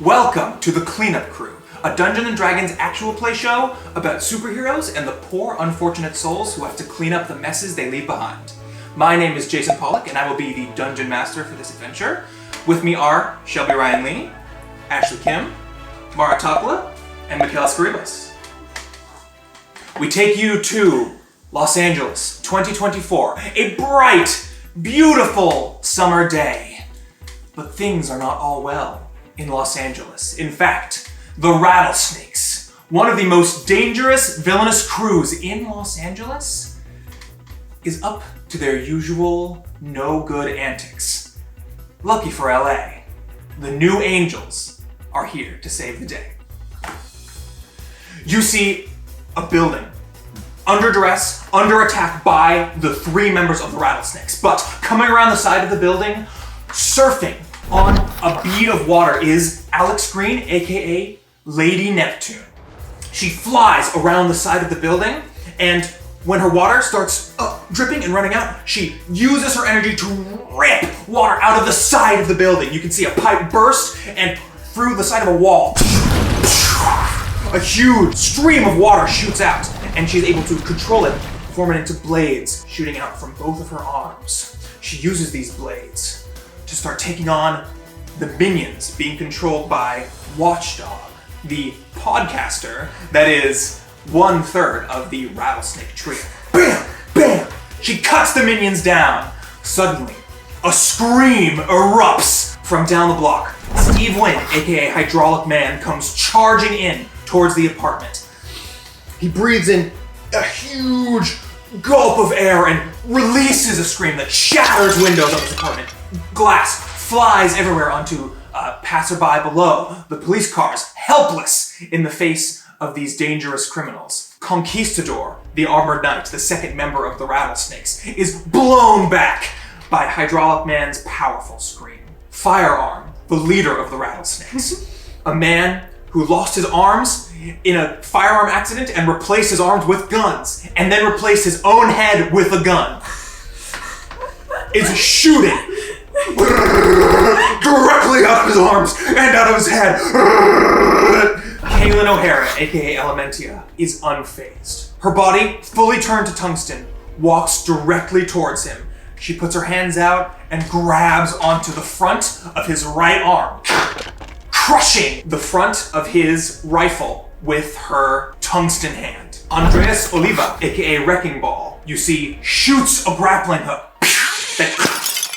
Welcome to The Cleanup Crew, a Dungeons & Dragons actual play show about superheroes and the poor, unfortunate souls who have to clean up the messes they leave behind. My name is Jason Pollak, and I will be the Dungeon Master for this adventure. With me are Shelby Lee, Ashley Kim, Mira Takla, and Michaela Skaribas. We take you to Los Angeles, 2024, a bright, beautiful summer day. But things are not all well in Los Angeles. In fact, the Rattlesnakes, one of the most dangerous, villainous crews in Los Angeles, is up to their usual no-good antics. Lucky for LA, the New Angels are here to save the day. You see a building, under duress, under attack by the three members of the Rattlesnakes. But coming around the side of the building, surfing on a bead of water is Alex Green, aka Lady Neptune. She flies around the side of the building, and when her water starts dripping and running out, she uses her energy to rip water out of the side of the building. You can see a pipe burst, and through the side of a wall, a huge stream of water shoots out, and she's able to control it, form it into blades shooting out from both of her arms. She uses these blades to start taking on the minions being controlled by Watchdog, the podcaster that is 1/3 of the Rattlesnake trio. Bam! Bam! She cuts the minions down. Suddenly, a scream erupts from down the block. Steve Wynn, aka Hydraulic Man, comes charging in towards the apartment. He breathes in a huge gulp of air and releases a scream that shatters windows of his apartment. Glass flies everywhere onto passerby below. The police cars, helpless in the face of these dangerous criminals. Conquistador, the armored knight, the second member of the Rattlesnakes, is blown back by Hydraulic Man's powerful scream. Firearm, the leader of the Rattlesnakes, a man who lost his arms in a firearm accident and replaced his arms with guns, and then replaced his own head with a gun, is shooting directly out of his arms and out of his head. Kaylin O'Hara, aka Elementia, is unfazed. Her body, fully turned to tungsten, walks directly towards him. She puts her hands out and grabs onto the front of his right arm, crushing the front of his rifle with her tungsten hand. Andreas Oliva, aka Wrecking Ball, you see, shoots a grappling hook that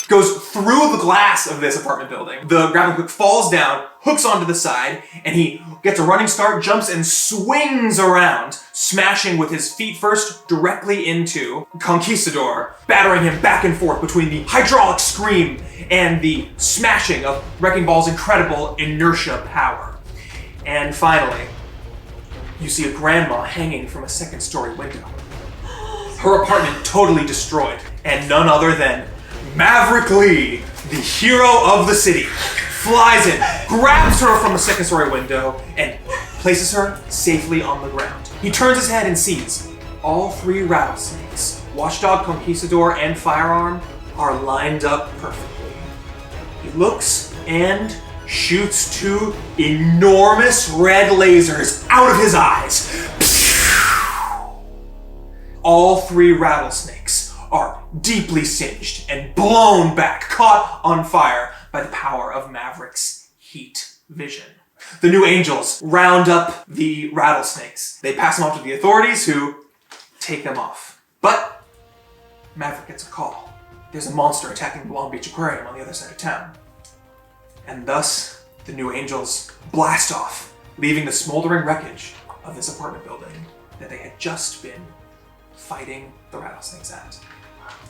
goes through the glass of this apartment building. The grappling hook falls down, hooks onto the side, and he gets a running start, jumps, and swings around, smashing with his feet first directly into Conquistador, battering him back and forth between the hydraulic scream and the smashing of Wrecking Ball's incredible inertia power. And finally, you see a grandma hanging from a second-story window. Her apartment totally destroyed, and none other than Maverick Lee, the hero of the city, flies in, grabs her from the second-story window, and places her safely on the ground. He turns his head and sees all three Rattlesnakes, Watchdog, Conquistador, and Firearm, are lined up perfectly. He looks and shoots two enormous red lasers out of his eyes. All three Rattlesnakes are deeply singed and blown back, caught on fire by the power of Maverick's heat vision. The New Angels round up the Rattlesnakes. They pass them off to the authorities, who take them off. But Maverick gets a call. There's a monster attacking the Long Beach Aquarium on the other side of town. And thus, the New Angels blast off, leaving the smoldering wreckage of this apartment building that they had just been fighting the Rattlesnakes at.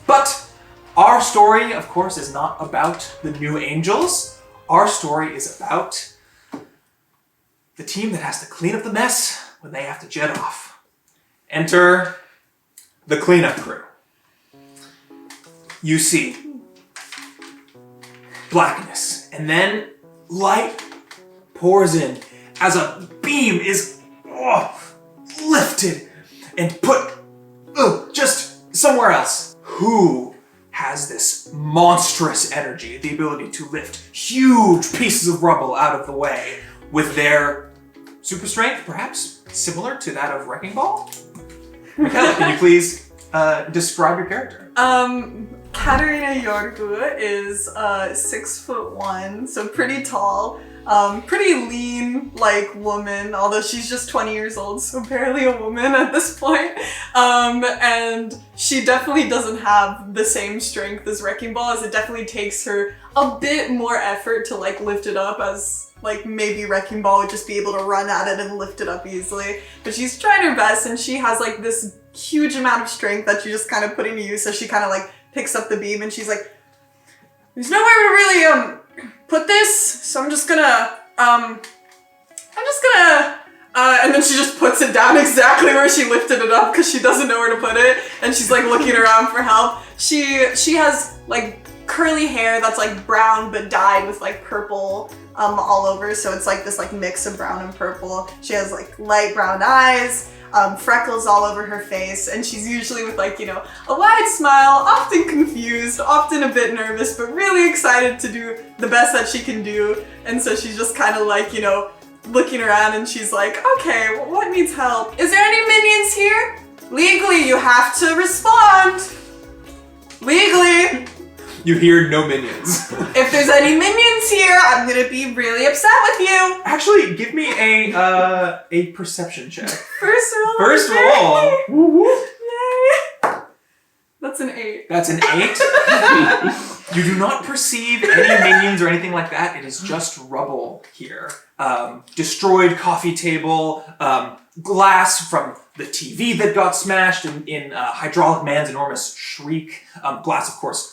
But our story, of course, is not about the New Angels. Our story is about the team that has to clean up the mess when they have to jet off. Enter the Cleanup Crew. You see blackness, and then light pours in as a beam is lifted and put just somewhere else. Who has this monstrous energy, the ability to lift huge pieces of rubble out of the way with their super strength, perhaps similar to that of Wrecking Ball. Michaela, can you please describe your character? Katerina Georgiou is 6'1", so pretty tall. Pretty lean, woman, although she's just 20 years old, so barely a woman at this point. And she definitely doesn't have the same strength as Wrecking Ball, as it definitely takes her a bit more effort to, lift it up, as, maybe Wrecking Ball would just be able to run at it and lift it up easily. But she's trying her best, and she has, this huge amount of strength that she just kind of put into use, so she kind of, picks up the beam, and she's like, there's nowhere to really, put this, so I'm just gonna, and then she just puts it down exactly where she lifted it up because she doesn't know where to put it, and she's looking around for help. She has curly hair that's brown but dyed with purple all over, so it's this mix of brown and purple. She has light brown eyes, freckles all over her face, and she's usually with a wide smile, often confused, often a bit nervous, but really excited to do the best that she can do. And so she's just kind of looking around, and she's like, okay, well, what needs help? Is there any minions here? Legally, you have to respond. Legally. You hear no minions. If there's any minions here, I'm gonna be really upset with you. Actually, give me a perception check. First roll. First roll. Woo woo. Yay. That's an 8. That's an 8. You do not perceive any minions or anything like that. It is just rubble here. Destroyed coffee table, glass from the TV that got smashed in Hydraulic Man's enormous shriek. Glass, of course,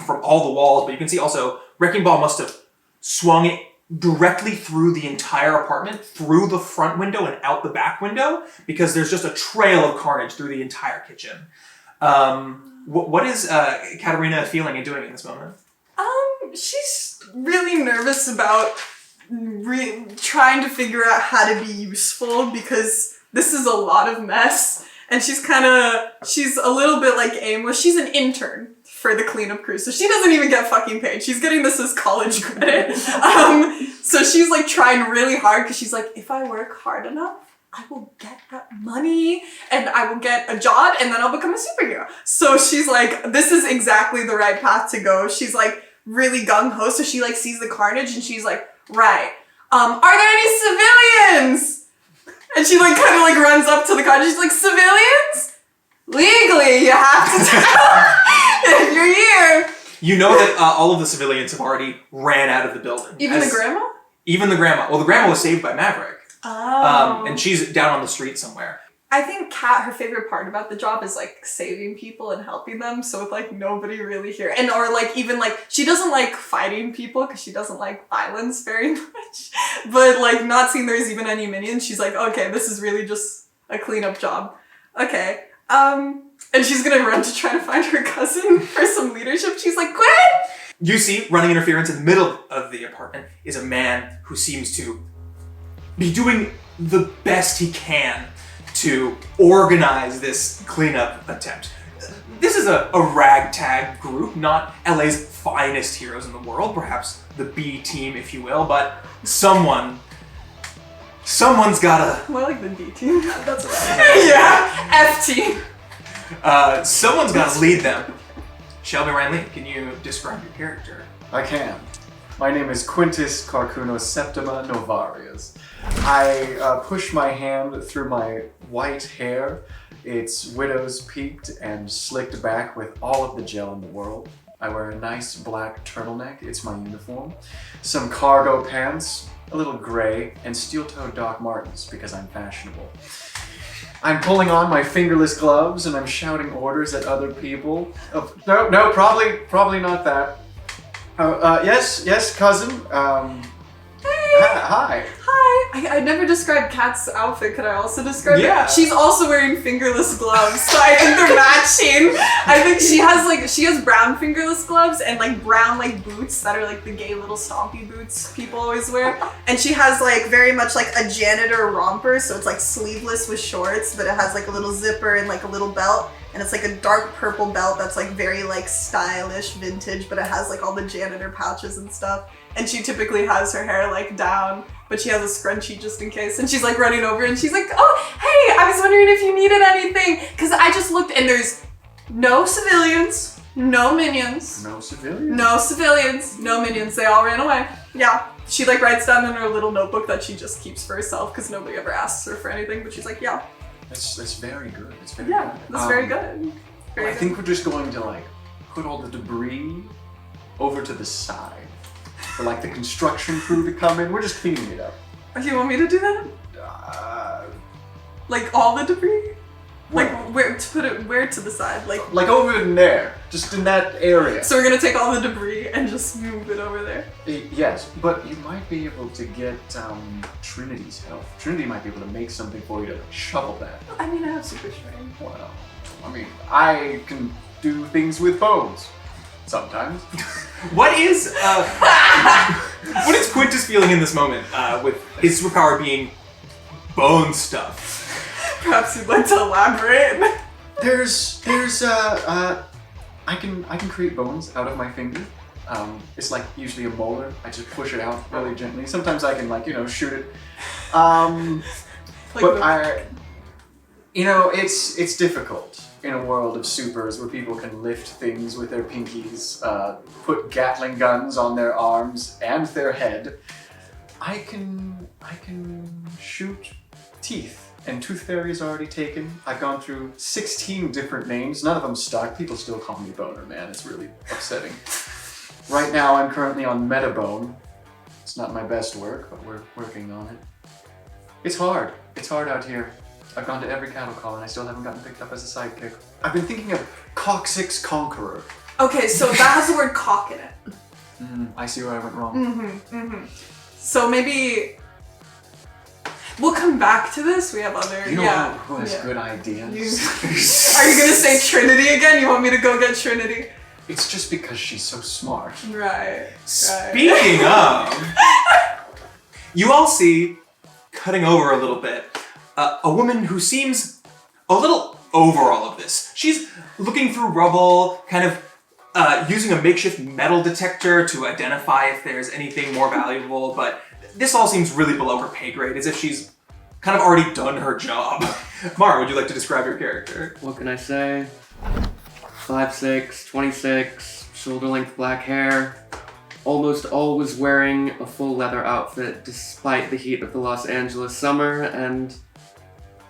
from all the walls, but you can see also Wrecking Ball must have swung it directly through the entire apartment, through the front window and out the back window, because there's just a trail of carnage through the entire kitchen. What is Katerina feeling and doing in this moment? She's really nervous about trying to figure out how to be useful, because this is a lot of mess, and she's a little bit aimless. She's an intern for the cleanup crew, so she doesn't even get fucking paid. She's getting this as college credit. So she's trying really hard, because she's if I work hard enough, I will get that money, and I will get a job, and then I'll become a superhero. So she's this is exactly the right path to go. She's really gung-ho, so she sees the carnage, and she's right. Are there any civilians? And she kind of runs up to the carnage. She's civilians? Legally, you have to tell if you're here. You know that all of the civilians have already ran out of the building. Even the grandma? Even the grandma. Well, the grandma was saved by Maverick. Oh. And she's down on the street somewhere. I think Kat, her favorite part about the job is saving people and helping them. So with nobody really here, and or even she doesn't like fighting people because she doesn't like violence very much. But not seeing there's even any minions, she's okay, this is really just a cleanup job. Okay. And she's gonna run to try to find her cousin for some leadership. She's like, quit! You see, running interference in the middle of the apartment is a man who seems to be doing the best he can to organize this cleanup attempt. This is a ragtag group, not LA's finest heroes in the world, perhaps the B team, if you will, but someone's gotta... More like the D team. That's right. Yeah, F team. Someone's gotta lead them. Shelby Lee, can you describe your character? I can. My name is Quinntus Karcunos Septima Novarias. I push my hand through my white hair. It's widow's peaked and slicked back with all of the gel in the world. I wear a nice black turtleneck, it's my uniform, some cargo pants, a little gray, and steel-toed Doc Martens because I'm fashionable. I'm pulling on my fingerless gloves and I'm shouting orders at other people. Oh, no, probably not that. Yes, cousin. Hey. Hi. Hi. I never described Kat's outfit. Could I also describe Yeah. it? She's also wearing fingerless gloves, so I think they're matching. I think she has brown fingerless gloves and like brown like boots that are like the gay little stompy boots people always wear. And she has like very much like a janitor romper, so it's like sleeveless with shorts, but it has like a little zipper and like a little belt. And it's like a dark purple belt that's like very like stylish, vintage, but it has like all the janitor pouches and stuff. And she typically has her hair like down, but she has a scrunchie just in case. And she's like running over and she's like, oh, hey, I was wondering if you needed anything. Cause I just looked and there's no civilians, no minions. No civilians? No civilians, no minions. They all ran away. Yeah. She like writes down in her little notebook that she just keeps for herself because nobody ever asks her for anything. But she's like, yeah. That's very good. It's very Yeah, good. that's very good. Very I good. think we're just going to like put all the debris over to the side for like the construction crew to come in. We're just cleaning it up. You want me to do that? Like all the debris? Where? Like where to put it? Where to the side? Like over in there, just in that area. So we're gonna take all the debris and just move it over there. Yes, but you might be able to get Trinity's help. Trinity might be able to make something for you to shovel that. I mean, I have super strength. Well, I mean, I can do things with bones sometimes. What is Quinntus feeling in this moment with his superpower being bone stuff? Perhaps you'd like to elaborate. I can create bones out of my finger. It's like usually a molar. I just push it out really gently. Sometimes I can shoot it. It's difficult in a world of supers where people can lift things with their pinkies, put Gatling guns on their arms and their head. I can shoot teeth. And Tooth Fairy is already taken. I've gone through 16 different names. None of them stuck. People still call me Boner Man. It's really upsetting. Right now, I'm currently on Metabone. It's not my best work, but we're working on it. It's hard. It's hard out here. I've gone to every cattle call and I still haven't gotten picked up as a sidekick. I've been thinking of Coccyx Conqueror. Okay, so that has the word cock in it. I see where I went wrong. So maybe we'll come back to this. We have other. You know who has good ideas? Are you gonna say Trinity again? You want me to go get Trinity? It's just because she's so smart. Right. Speaking of, you all see, cutting over a little bit, a woman who seems a little over all of this. She's looking through rubble, kind of using a makeshift metal detector to identify if there's anything more valuable, but this all seems really below her pay grade, as if she's kind of already done her job. Mara, would you like to describe your character? What can I say? 5'6", 26, shoulder-length black hair. Almost always wearing a full leather outfit despite the heat of the Los Angeles summer, and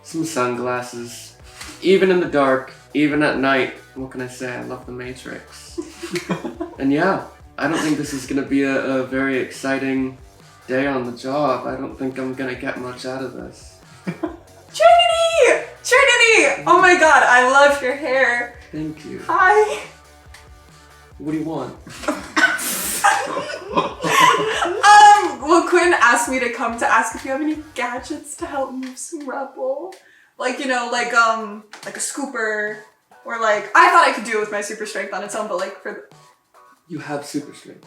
some sunglasses. Even in the dark, even at night, what can I say? I love the Matrix. And yeah, I don't think this is gonna be a very exciting day on the job. I don't think I'm gonna get much out of this. Trinity! Trinity! Oh my god, I love your hair. Thank you. Hi. What do you want? Well, Quinn asked me to come to ask if you have any gadgets to help move some rubble. Like, like a scooper, or like, I thought I could do it with my super strength on its own, but like for You have super strength.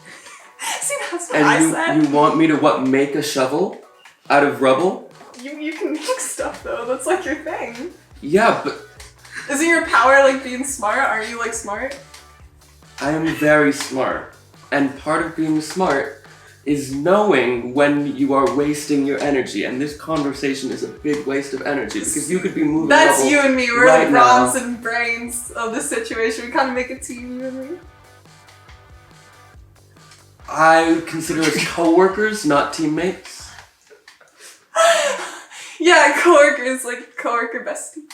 See, that's what I said. And you want me to make a shovel out of rubble? You can make stuff though, that's like your thing. Yeah, but Isn't your power like being smart? Aren't you like smart? I am very smart. And part of being smart is knowing when you are wasting your energy. And this conversation is a big waste of energy because you could be moving That's rubble you and me. We're right the now. bronze and brains of the situation. We kind of make a team, you and me. I consider us co-workers, not teammates. Yeah, coworkers, like coworker besties.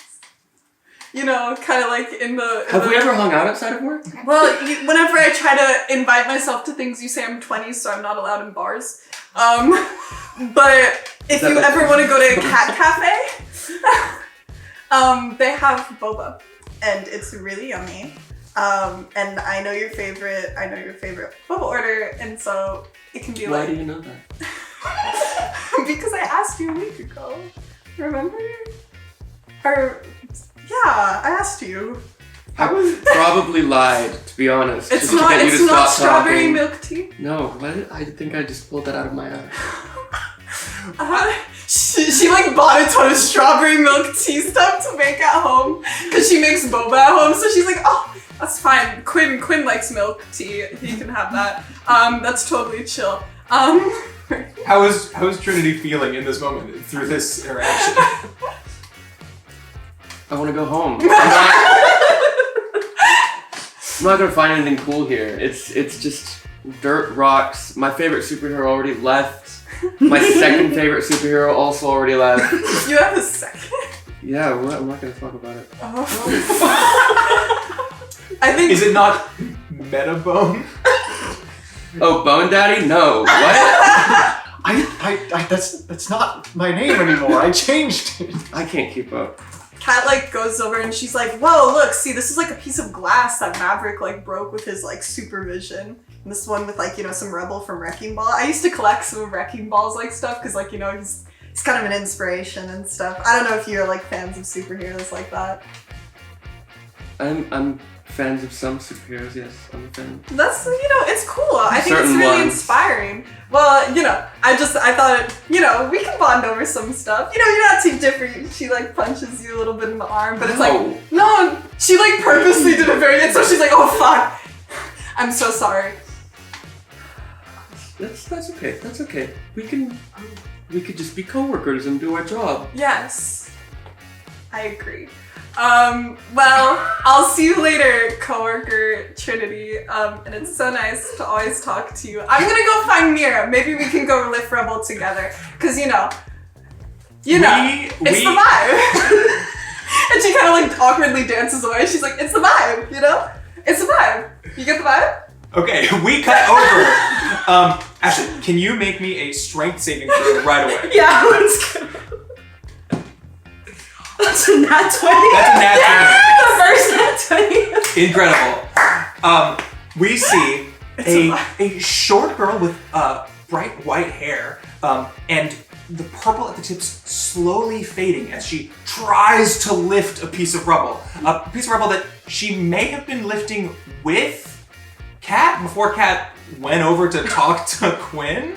You know, kind of like in the... Have we ever hung out outside of work? Well, whenever I try to invite myself to things, you say I'm 20, so I'm not allowed in bars. But if you ever want to go to a cat cafe, they have boba, and it's really yummy. And I know your favorite boba order, and so it can be Why like... do you know that? Because I asked you a week ago. Remember? Or, yeah, I asked you. I probably lied, to be honest. It's just to get you to not stop strawberry talking. milk tea. No, what? I think I just pulled that out of my ass. She like bought a ton of strawberry milk tea stuff to make at home because she makes boba at home. So she's like, oh, that's fine. Quinn likes milk tea. He can have that. That's totally chill. How is Triniti feeling in this moment through this interaction? I want to go home. I'm not gonna find anything cool here. It's just dirt, rocks. My favorite superhero already left. My second favorite superhero also already left. You have a second? Yeah, I'm not gonna talk about it. Oh. I think. Is it not Metabone? Oh, Bone Daddy? No. What? That's not my name anymore. I changed it. I can't keep up. Kat like goes over and she's like, whoa, look, see, this is like a piece of glass that Maverick like broke with his like supervision. And this one with like, some rebel from Wrecking Ball. I used to collect some of Wrecking Ball's like stuff because like, he's kind of an inspiration and stuff. I don't know if you're like fans of superheroes like that. I'm fans of some superheroes, yes. I'm a fan. That's, it's cool. I think it's Certain really ones. inspiring. Well, I thought, we can bond over some stuff. You're not too different. She like punches you a little bit in the arm, but it's like, no, she like purposely did it very good. So she's like, oh fuck. I'm so sorry. That's okay. That's okay. We could just be coworkers and do our job. Yes. I agree. Well, I'll see you later, coworker Triniti. And it's so nice to always talk to you. I'm gonna go find Mira. Maybe we can go lift Rebel together. Cause it's the vibe. And she kind of like awkwardly dances away. She's like, it's the vibe, It's the vibe. You get the vibe? Okay, we cut over. Ashley, can you make me a strength saving throw right away? Yeah, let's go. That's a nat 20. That's a nat 20. The first nat 20. Incredible. We see a short girl with bright white hair, and the purple at the tips slowly fading as she tries to lift a piece of rubble. A piece of rubble that she may have been lifting with Kat before Kat went over to talk to Quinn.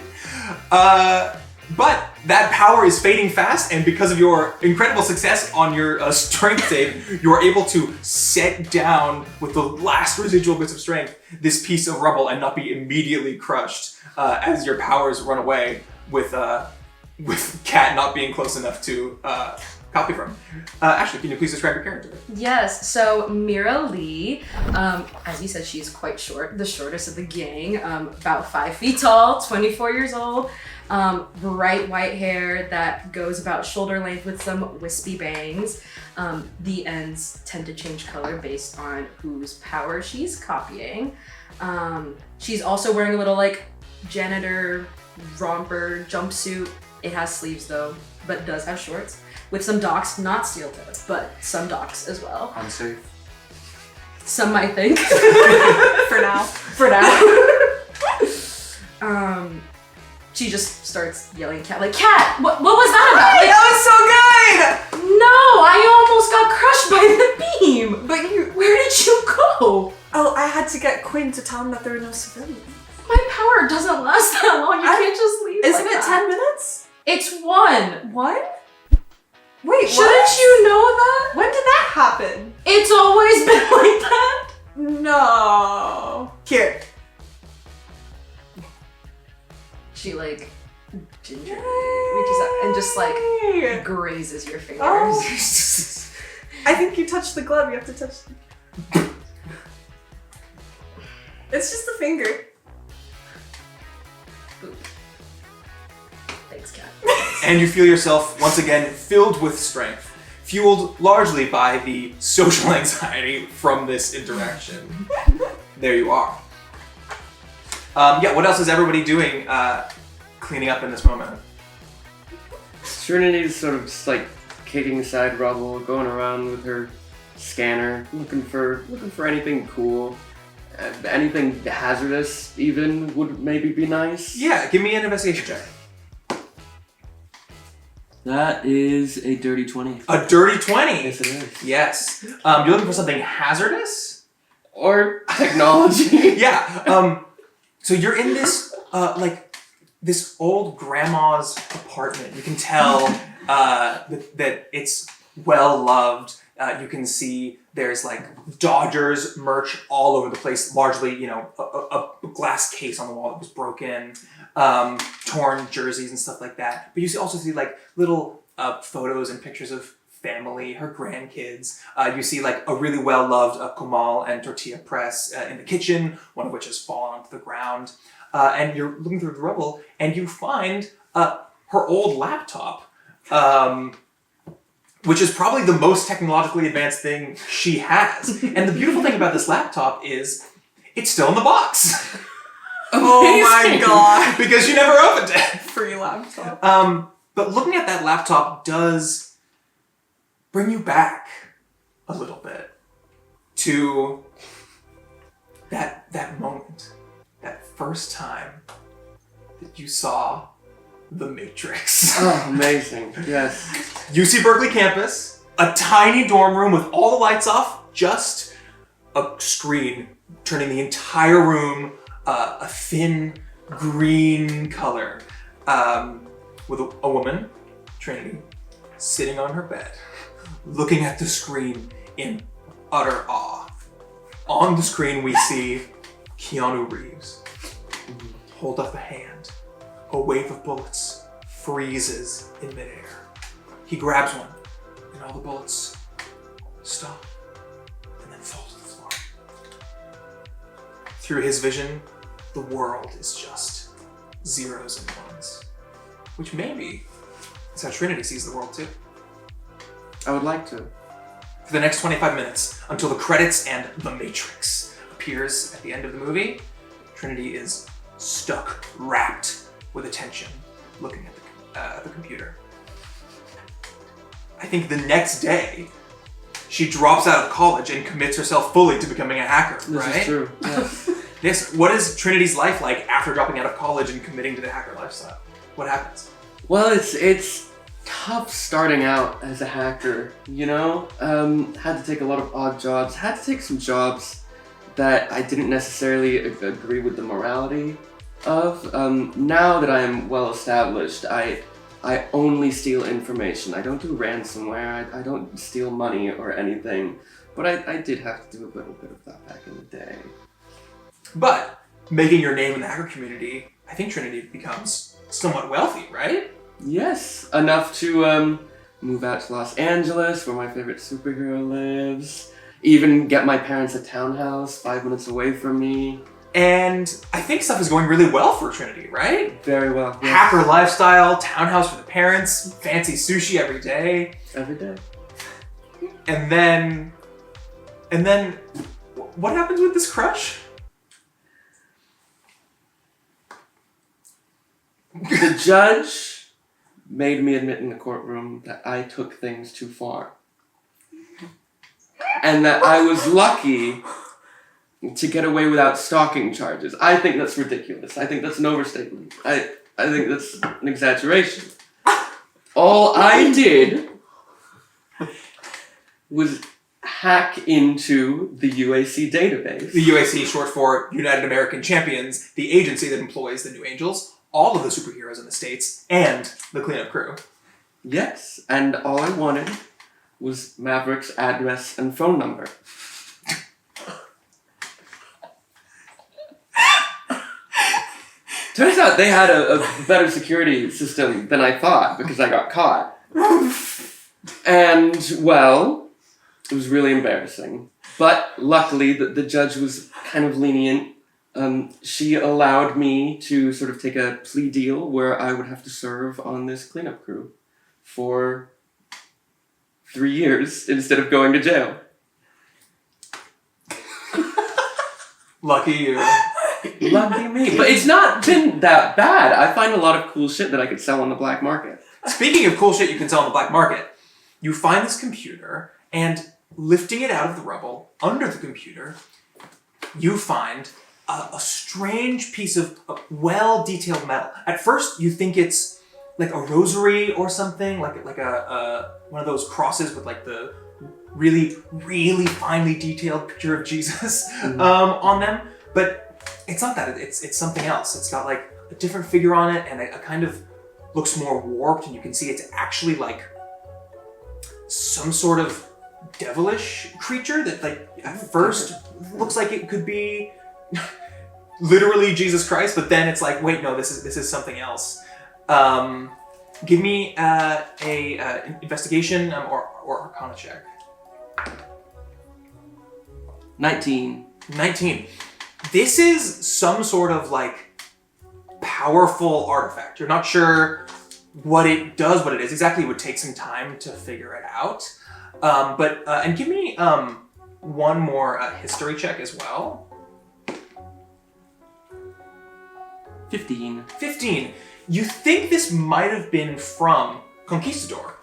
But that power is fading fast, and because of your incredible success on your strength save, you are able to set down with the last residual bits of strength this piece of rubble and not be immediately crushed as your powers run away with Kat not being close enough to copy from. Ashley, can you please describe your character? Yes, so Mira Lee, as you said, she's quite short, the shortest of the gang, about 5 feet tall, 24 years old. Bright white hair that goes about shoulder length with some wispy bangs. The ends tend to change color based on whose power she's copying. She's also wearing a little like janitor romper jumpsuit. It has sleeves though, but does have shorts with some docks, not steel toed, but some docks as well. Unsafe. Some might think. For now. For now. She just starts yelling at Kat, like, Kat, what was that about? Like, That was so good! no, I almost got crushed by the beam. But Where did you go? Oh, I had to get Quinn to tell him that there were no civilians. My power doesn't last that long. You can't just leave. Isn't like it that. 10 minutes? It's 1. What? Wait, Shouldn't you know that? When did that happen? It's always been like that. No. Here. She like gingerly reaches out and just like grazes your fingers. Oh. I think you touched the glove. You have to touch. It's just a finger. Boop. Thanks, Kat. And you feel yourself once again filled with strength, fueled largely by the social anxiety from this interaction. There you are. What else is everybody doing cleaning up in this moment? Triniti's sort of just like kicking aside rubble, going around with her scanner, looking for anything cool. Anything hazardous even would maybe be nice. Yeah, give me an investigation check. That is a dirty 20. A dirty 20. Yes, it is. Yes. You're looking for something hazardous? Or technology. Yeah. So you're in this, this old grandma's apartment. You can tell that it's well loved. You can see there's Dodgers merch all over the place. Largely, a glass case on the wall that was broken, torn jerseys and stuff like that. But you also see little photos and pictures of family, her grandkids. You see a really well loved comal and tortilla press in the kitchen, one of which has fallen onto the ground. And you're looking through the rubble, and you find her old laptop. Which is probably the most technologically advanced thing she has. And the beautiful thing about this laptop is it's still in the box. Oh my god. Because you never opened it. Free laptop. But looking at that laptop does bring you back a little bit to that moment, that first time that you saw The Matrix. Oh, amazing. Yes. UC Berkeley campus, a tiny dorm room with all the lights off, just a screen turning the entire room a thin green color, with a woman, Triniti, sitting on her bed, looking at the screen in utter awe. On the screen we see Keanu Reeves hold up a hand. A wave of bullets freezes in midair. He grabs one, and all the bullets stop and then fall to the floor. Through his vision, the world is just zeros and ones, which maybe is how Triniti sees the world too. I would like to. For the next 25 minutes, until the credits and The Matrix appears at the end of the movie, Triniti is stuck, wrapped with attention, looking at the computer. I think the next day, she drops out of college and commits herself fully to becoming a hacker, right? This is true. Yes. Yes. What is Triniti's life like after dropping out of college and committing to the hacker lifestyle? What happens? Well, it's tough starting out as a hacker, Had to take a lot of odd jobs. Had to take some jobs that I didn't necessarily agree with the morality of. Now that I am well established, I only steal information. I don't do ransomware. I don't steal money or anything. But I did have to do a little bit of that back in the day. But making your name in the hacker community, I think Triniti becomes somewhat wealthy, right? Yes, enough to move out to Los Angeles, where my favorite superhero lives. Even get my parents a townhouse 5 minutes away from me. And I think stuff is going really well for Triniti, right? Very well. Yes. Hacker lifestyle, townhouse for the parents, fancy sushi every day. Every day. And then, what happens with this crush? The judge made me admit in the courtroom that I took things too far. And that I was lucky to get away without stalking charges. I think that's ridiculous. I think that's an overstatement. I think that's an exaggeration. All I did was hack into the UAC database. The UAC, short for United American Champions, the agency that employs the New Angels, all of the superheroes in the States, and the cleanup crew. Yes, and all I wanted was Maverick's address and phone number. Turns out they had a better security system than I thought because I got caught. And, well, it was really embarrassing. But luckily, the judge was kind of lenient. She allowed me to sort of take a plea deal where I would have to serve on this cleanup crew for 3 years instead of going to jail. Lucky you. Lucky me. But it's not been that bad. I find a lot of cool shit that I could sell on the black market. Speaking of cool shit you can sell on the black market, you find this computer, and lifting it out of the rubble, under the computer, you find a strange piece of well-detailed metal. At first, you think it's like a rosary or something, like a one of those crosses with like the really, really finely detailed picture of Jesus on them. But it's not that, it's something else. It's got like a different figure on it, and a kind of looks more warped, and you can see it's actually like some sort of devilish creature that like at first looks like it could be literally Jesus Christ, but then it's like, wait, no, this is something else. Give me a investigation or Arcana check. 19. 19. This is some sort of like powerful artifact. You're not sure what it does, what it is exactly. It would take some time to figure it out. And give me one more history check as well. 15. 15. You think this might have been from Conquistador,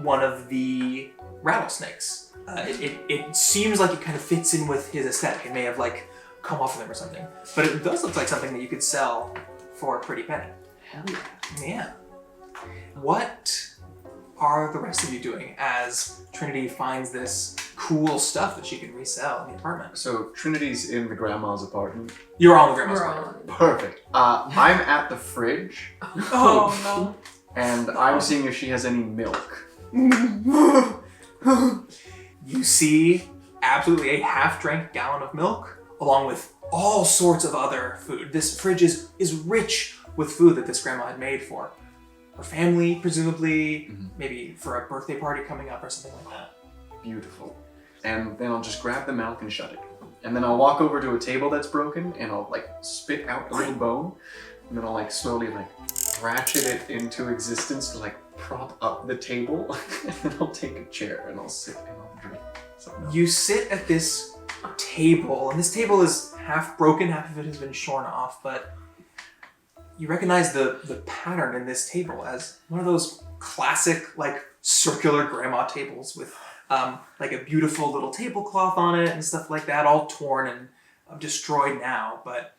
one of the rattlesnakes. It seems like it kind of fits in with his aesthetic. It may have like come off of him or something. But it does look like something that you could sell for a pretty penny. Hell yeah. Yeah. What are the rest of you doing as Trinity finds this cool stuff that she can resell in the apartment? So Trinity's in the grandma's apartment. You're all in the grandma's We're apartment. all- Perfect. I'm at the fridge, Oh and I'm seeing if she has any milk. no. You see absolutely a half-drank gallon of milk, along with all sorts of other food. This fridge is rich with food that this grandma had made for her family, presumably, maybe for a birthday party coming up or something like that. Beautiful. And then I'll just grab the milk and shut it. And then I'll walk over to a table that's broken, and I'll like spit out a little bone, and then I'll like slowly like ratchet it into existence to like prop up the table, and then I'll take a chair and I'll sit and I'll drink some milk. You sit at this table, and this table is half broken, half of it has been shorn off, but you recognize the pattern in this table as one of those classic like circular grandma tables with like a beautiful little tablecloth on it and stuff like that, all torn and destroyed now. But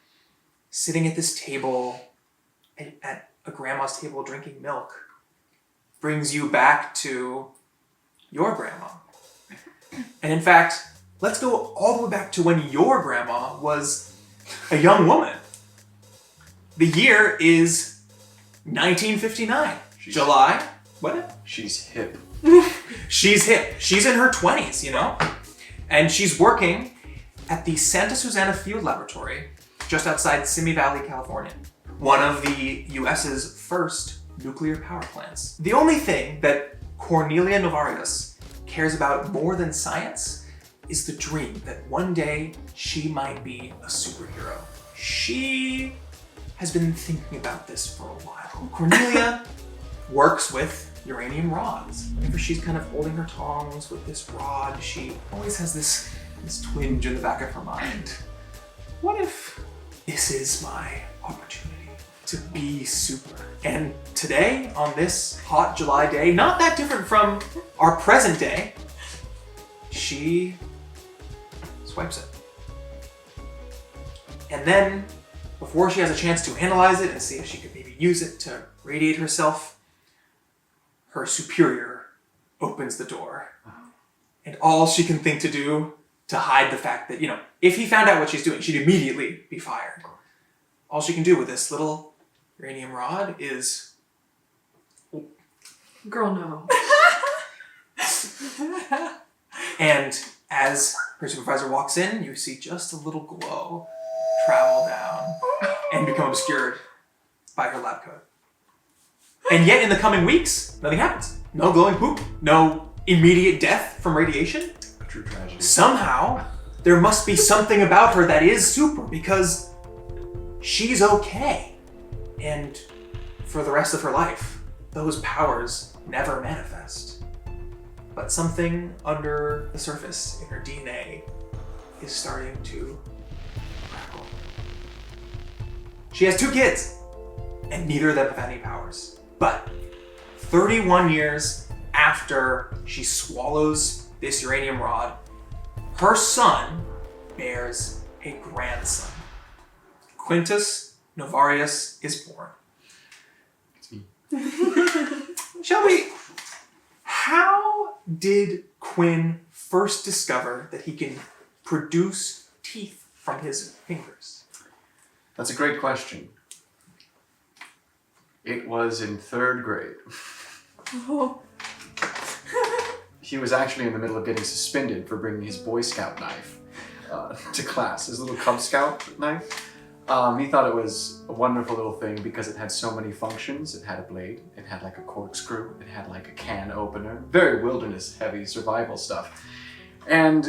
sitting at this table, at a grandma's table drinking milk, brings you back to your grandma. And in fact, let's go all the way back to when your grandma was a young woman. The year is 1959. July. What? She's hip. She's hip. She's in her 20s, you know? And she's working at the Santa Susana Field Laboratory just outside Simi Valley, California. One of the US's first nuclear power plants. The only thing that Cornelia Novarias cares about more than science is the dream that one day she might be a superhero. She has been thinking about this for a while. Cornelia works with uranium rods. Whenever she's kind of holding her tongs with this rod, she always has this twinge in the back of her mind. What if this is my opportunity to be super? And today, on this hot July day, not that different from our present day, she swipes it. And then, before she has a chance to analyze it and see if she could maybe use it to radiate herself, her superior opens the door. And all she can think to do to hide the fact that, you know, if he found out what she's doing, she'd immediately be fired. All she can do with this little uranium rod is... Girl, no. And as her supervisor walks in, you see just a little glow travel down and become obscured by her lab coat. And yet in the coming weeks, nothing happens. No glowing poop, no immediate death from radiation. A true tragedy. Somehow, there must be something about her that is super, because she's okay. And for the rest of her life, those powers never manifest. But something under the surface in her DNA is starting to crackle. She has 2 kids, and neither of them have any powers. But 31 years after she swallows this uranium rod, her son bears a grandson. Quinntus Novarias is born. It's me. Shelby, how did Quinn first discover that he can produce teeth from his fingers? That's a great question. It was in 3rd grade. Oh. He was actually in the middle of getting suspended for bringing his Boy Scout knife to class, his little Cub Scout knife. He thought it was a wonderful little thing because it had so many functions. It had a blade, it had like a corkscrew, it had like a can opener, very wilderness heavy survival stuff. And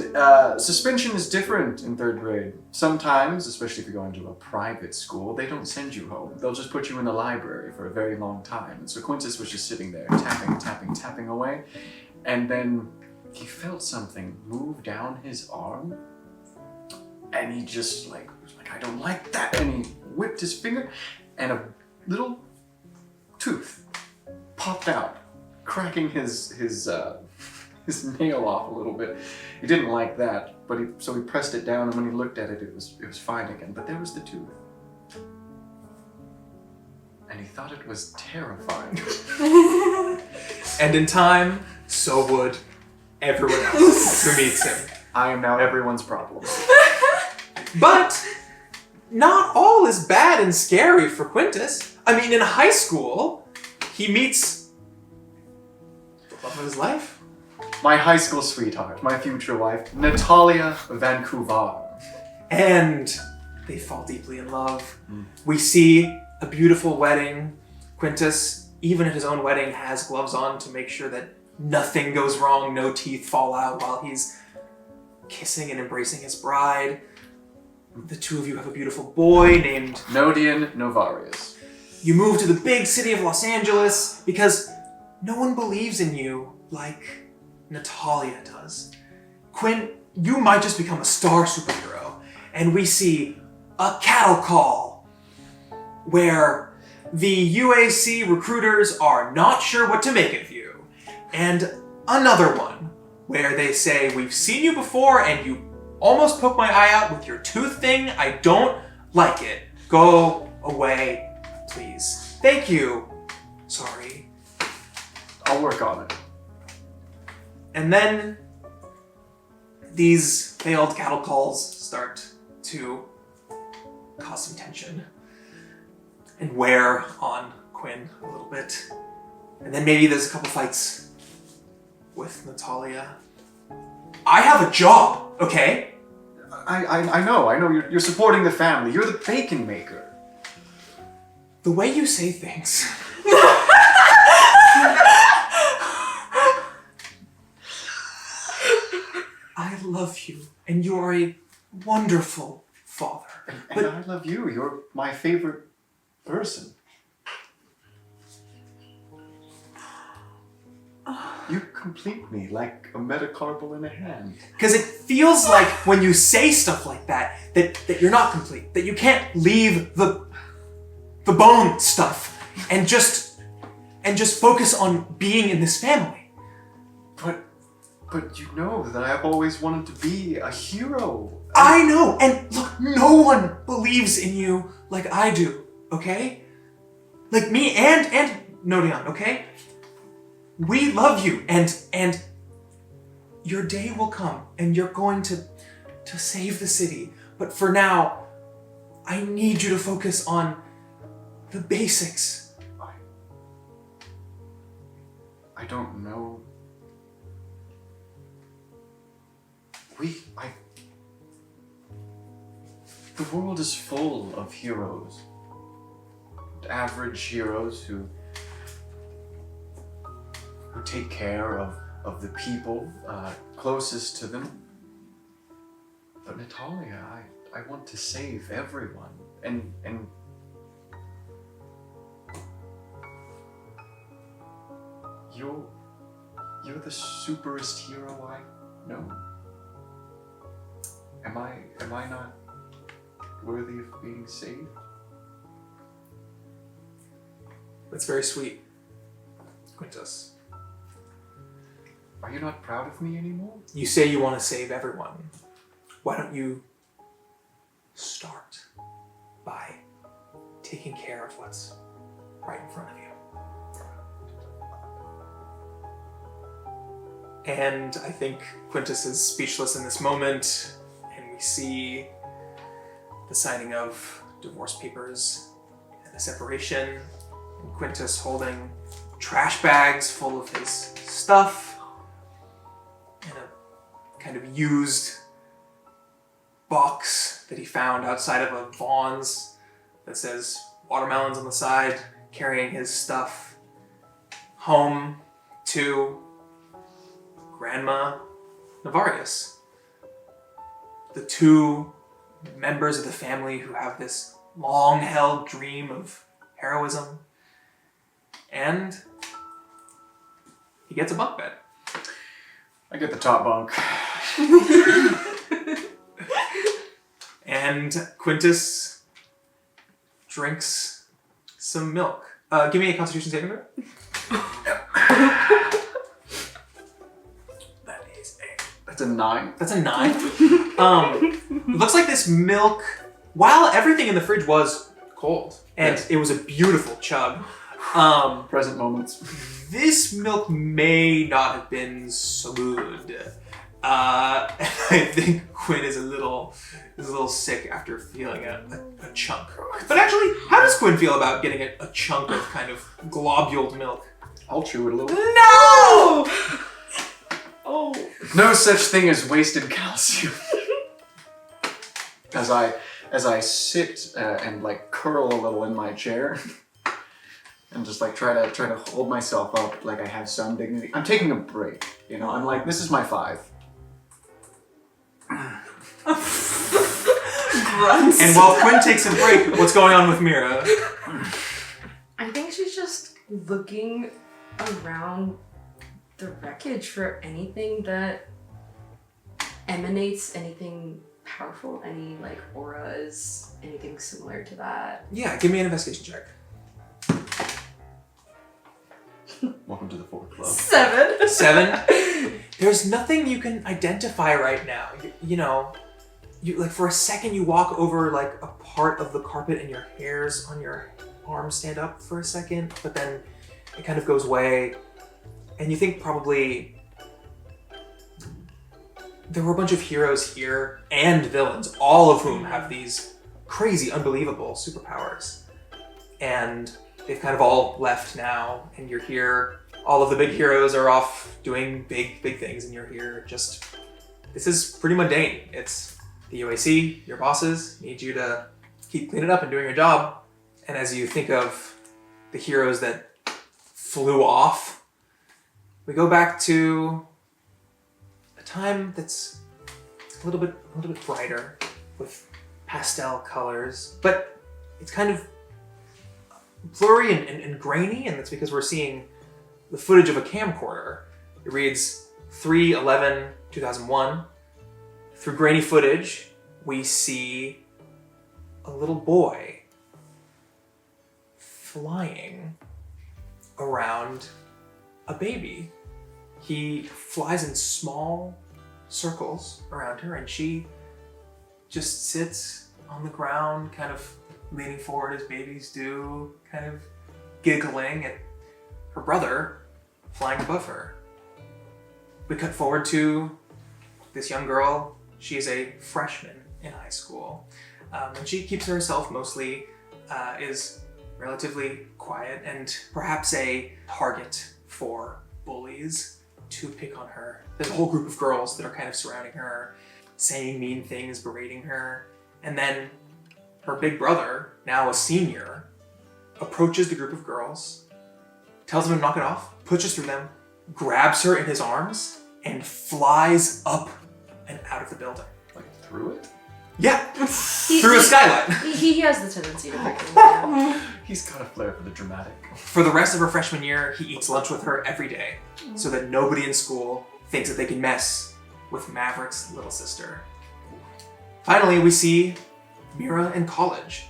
suspension is different in 3rd grade. Sometimes, especially if you're going to a private school, they don't send you home. They'll just put you in the library for a very long time. And so Quinntus was just sitting there, tapping away. And then he felt something move down his arm. And he just was like, I don't like that. And he whipped his finger and a little tooth popped out, cracking his nail off a little bit. He didn't like that, but so he pressed it down, and when he looked at it, it was fine again. But there was the tooth, and he thought it was terrifying. And in time, so would everyone else who meets him. I am now everyone's problem. But not all is bad and scary for Quinntus. I mean, in high school, he meets the love of his life. My high school sweetheart, my future wife, Natalia Vancouver. And they fall deeply in love. We see a beautiful wedding. Quinntus, even at his own wedding, has gloves on to make sure that nothing goes wrong, no teeth fall out while he's kissing and embracing his bride. The two of you have a beautiful boy named Novarias. You move to the big city of Los Angeles because no one believes in you like Natalia does. Quinn, you might just become a star superhero, and we see a cattle call where the UAC recruiters are not sure what to make of you, and another one where they say, we've seen you before and you almost poked my eye out with your tooth thing. I don't like it. Go away, please. Thank you. Sorry. I'll work on it. And then these failed cattle calls start to cause some tension and wear on Quinn a little bit. And then maybe there's a couple fights with Natalia. I have a job, okay? I know. You're supporting the family. You're the bacon maker. The way you say things. I love you, and you are a wonderful father. And I love you. You're my favorite person. You complete me like a metacarpal in a hand. Because it feels like when you say stuff like that you're not complete, that you can't leave the bone stuff and just focus on being in this family. But you know that I've always wanted to be a hero. I know, and look, no one believes in you like I do, okay? Like me and Nodion, okay? We love you, and your day will come, and you're going to save the city. But for now, I need you to focus on the basics. I don't know. The world is full of heroes. Average heroes who take care of the people closest to them. But Natalia, I want to save everyone. And you're the superest hero I know. Am I not worthy of being saved? That's very sweet, Quinntus. Are you not proud of me anymore? You say you want to save everyone. Why don't you start by taking care of what's right in front of you? And I think Quinntus is speechless in this moment, and we see the signing of divorce papers and the separation, and Quinntus holding trash bags full of his stuff and a kind of used box that he found outside of a Vaughn's that says watermelons on the side, carrying his stuff home to Grandma Novarias. The two members of the family who have this long-held dream of heroism. And he gets a bunk bed. I get the top bunk. And Quinntus drinks some milk. Give me a Constitution saving throw. That's a 9. That's a 9. It looks like this milk, while everything in the fridge was cold, and Yes. it was a beautiful chug, Present moments. this milk may not have been so good. I think Quinn is a little sick after feeling a chunk. But actually, how does Quinn feel about getting a chunk of kind of globuled milk? I'll chew it a little. No! Oh. No such thing as wasted calcium. As I sit and like curl a little in my chair, and just like try to hold myself up like I have some dignity. I'm taking a break, you know. I'm like, this is my 5. Grunts. And while Quinn takes a break, what's going on with Mira? I think she's just looking around the wreckage for anything that emanates anything powerful, any like auras, anything similar to that. Yeah, give me an investigation check. Welcome to the 4 Club. 7. 7. There's nothing you can identify right now. You know, you like for a second you walk over like a part of the carpet and your hairs on your arms stand up for a second, but then it kind of goes away, and you think probably there were a bunch of heroes here and villains, all of whom have these crazy, unbelievable superpowers, and they've kind of all left now, and you're here. All of the big heroes are off doing big things, and you're here just... This is pretty mundane. It's the UAC, your bosses need you to keep cleaning up and doing your job. And as you think of the heroes that flew off, we go back to a time that's a little bit brighter with pastel colors, but it's kind of blurry and grainy, and that's because we're seeing the footage of a camcorder. It reads 3/11/2001. Through grainy footage, we see a little boy flying around a baby. He flies in small circles around her, and she just sits on the ground, kind of leaning forward as babies do, kind of giggling at her brother flying above her. We cut forward to this young girl. She is a freshman in high school, and she keeps herself mostly, is relatively quiet, and perhaps a target for bullies to pick on her. There's a whole group of girls that are kind of surrounding her, saying mean things, berating her, and then her big brother, now a senior, approaches the group of girls, tells them to knock it off, pushes through them, grabs her in his arms, and flies up and out of the building. Like through it? Yeah, through a skylight. He has the tendency to pick things down. He's got a flair for the dramatic. For the rest of her freshman year, he eats lunch with her every day so that nobody in school thinks that they can mess with Maverick's little sister. Finally, we see Mira in college.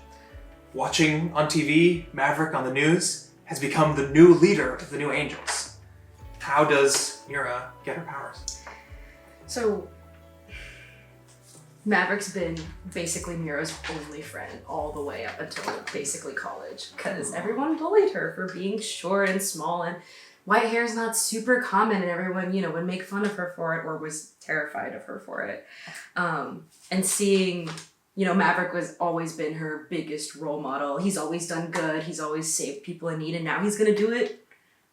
Watching on TV, Maverick on the news has become the new leader of the New Angels. How does Mira get her powers? So, Maverick's been basically Mira's only friend all the way up until basically college, because everyone bullied her for being short and small and white hair is not super common and everyone, would make fun of her for it or was terrified of her for it. And seeing, Maverick was always been her biggest role model. He's always done good. He's always saved people in need. And now he's going to do it,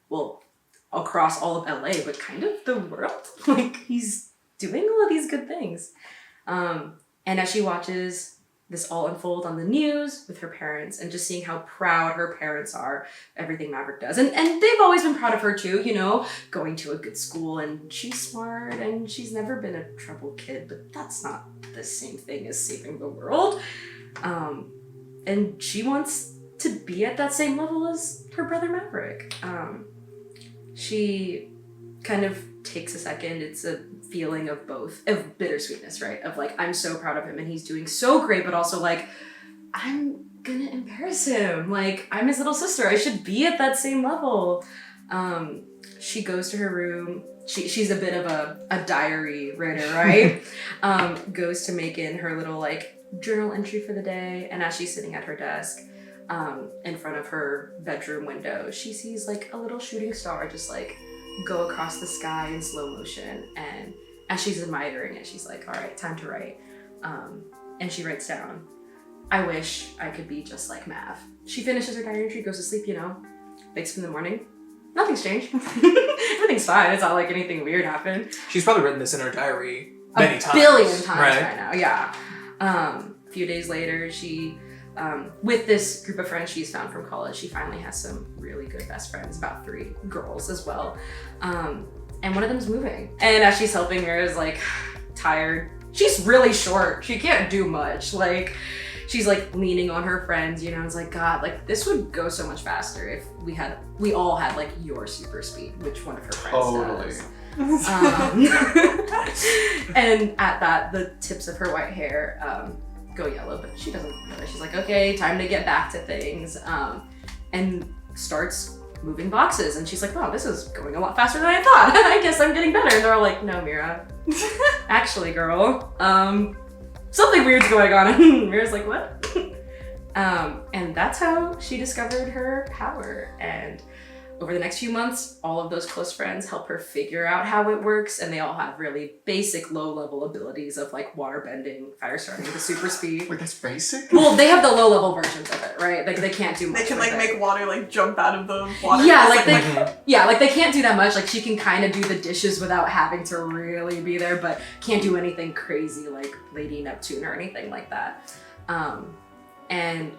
well, across all of LA, but kind of the world. Like, he's doing all of these good things. And as she watches this all unfold on the news with her parents and just seeing how proud her parents are of everything Maverick does. And they've always been proud of her too, going to a good school and she's smart and she's never been a troubled kid, but that's not the same thing as saving the world. And she wants to be at that same level as her brother Maverick. She kind of takes a second. It's a feeling of both, of bittersweetness, right? Of like, I'm so proud of him and he's doing so great, but also like, I'm gonna embarrass him. Like, I'm his little sister. I should be at that same level. She goes to her room. She's a bit of a diary writer, right? Goes to make in her little like journal entry for the day. And as she's sitting at her desk, in front of her bedroom window, she sees like a little shooting star just like go across the sky in slow motion. And as she's admiring it, she's like, all right, time to write. And she writes down, I wish I could be just like Mav. She finishes her diary entry, goes to sleep, wakes up in the morning. Nothing's changed. Everything's fine. It's not like anything weird happened. She's probably written this in her diary many times. A billion times right now, yeah. A few days later, she, with this group of friends she's found from college, she finally has some really good best friends, about 3 girls as well. And one of them's moving. And as she's helping her, is like tired. She's really short. She can't do much. Like, she's like leaning on her friends, it's like, God, like this would go so much faster if we all had like your super speed, which one of her friends does. And at that, the tips of her white hair go yellow, but she doesn't know. She's like, okay, time to get back to things, and starts moving boxes. And she's like, wow, this is going a lot faster than I thought. I guess I'm getting better. And they're all like, no, Mira, actually, girl, something weird's going on. And Mira's like, what? And that's how she discovered her power. And over the next few months, all of those close friends help her figure out how it works. And they all have really basic low-level abilities of like water bending, fire starting with a super speed. Wait, that's basic? Well, they have the low-level versions of it, right? Like they can't do much. They can with like it. make water like jump out of the water. Yeah, like they can't do that much. Like she can kind of do the dishes without having to really be there, but can't do anything crazy like Lady Neptune or anything like that. And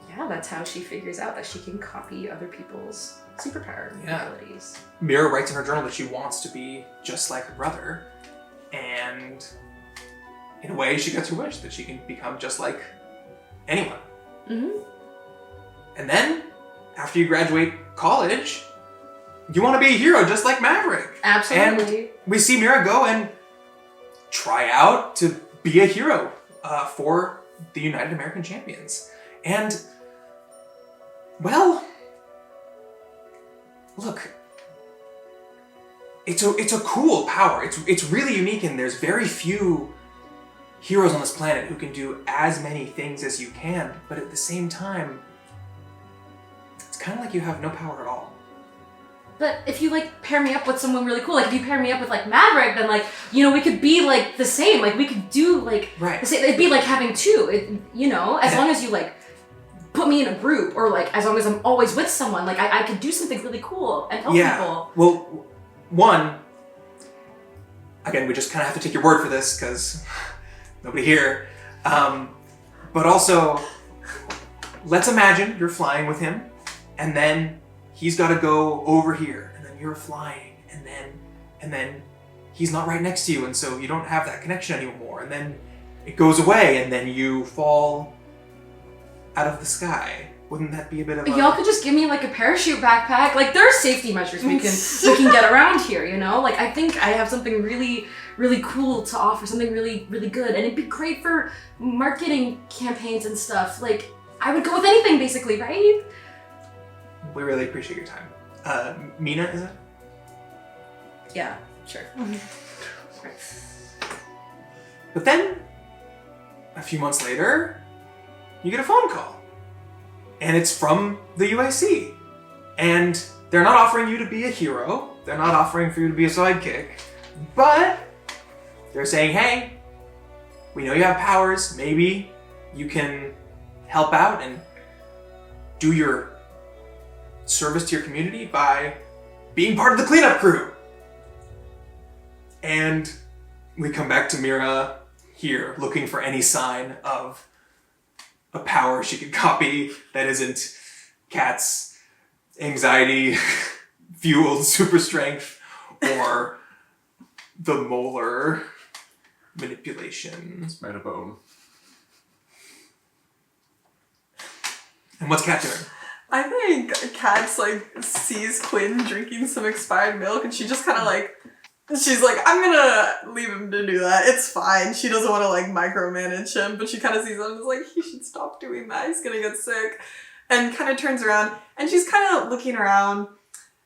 yeah, that's how she figures out that she can copy other people's superpower abilities. Mira writes in her journal that she wants to be just like her brother, and in a way she gets her wish that she can become just like anyone. Mm-hmm. And then, after you graduate college, you want to be a hero just like Maverick. Absolutely. And we see Mira go and try out to be a hero for the United American Champions. And, well, look, it's a cool power. It's really unique, and there's very few heroes on this planet who can do as many things as you can, but at the same time, it's kind of like you have no power at all. But if you like pair me up with someone really cool, like if you pair me up with like Maverick, then like, we could be like the same. Like we could do like the same. It'd be like having 2, as long as you like put me in a group, or like as long as I'm always with someone, like I could do something really cool and help people. Well, one, again, we just kind of have to take your word for this because nobody here. But also, let's imagine you're flying with him, and then he's got to go over here, and then you're flying, and then he's not right next to you, and so you don't have that connection anymore, and then it goes away, and then you fall out of the sky. Wouldn't that be a bit of a... Y'all could just give me like a parachute backpack. Like there are safety measures we can get around here, Like I think I have something really, really cool to offer, something really, really good, and it'd be great for marketing campaigns and stuff. Like I would go with anything basically, right? We really appreciate your time. Mina, is it? Yeah, sure. But then, a few months later, you get a phone call. And it's from the UIC. And they're not offering you to be a hero. They're not offering for you to be a sidekick. But they're saying, hey, we know you have powers. Maybe you can help out and do your service to your community by being part of the cleanup crew. And we come back to Mira here, looking for any sign of a power she could copy that isn't Kat's anxiety-fueled super strength or the molar manipulation. It's made of bone. And what's Kat doing? I think Kat's like sees Quinn drinking some expired milk and she just kind of like, she's like, I'm gonna leave him to do that. It's fine. She doesn't want to like micromanage him, but she kind of sees him and is like, he should stop doing that. He's gonna get sick. And kind of turns around and she's kind of looking around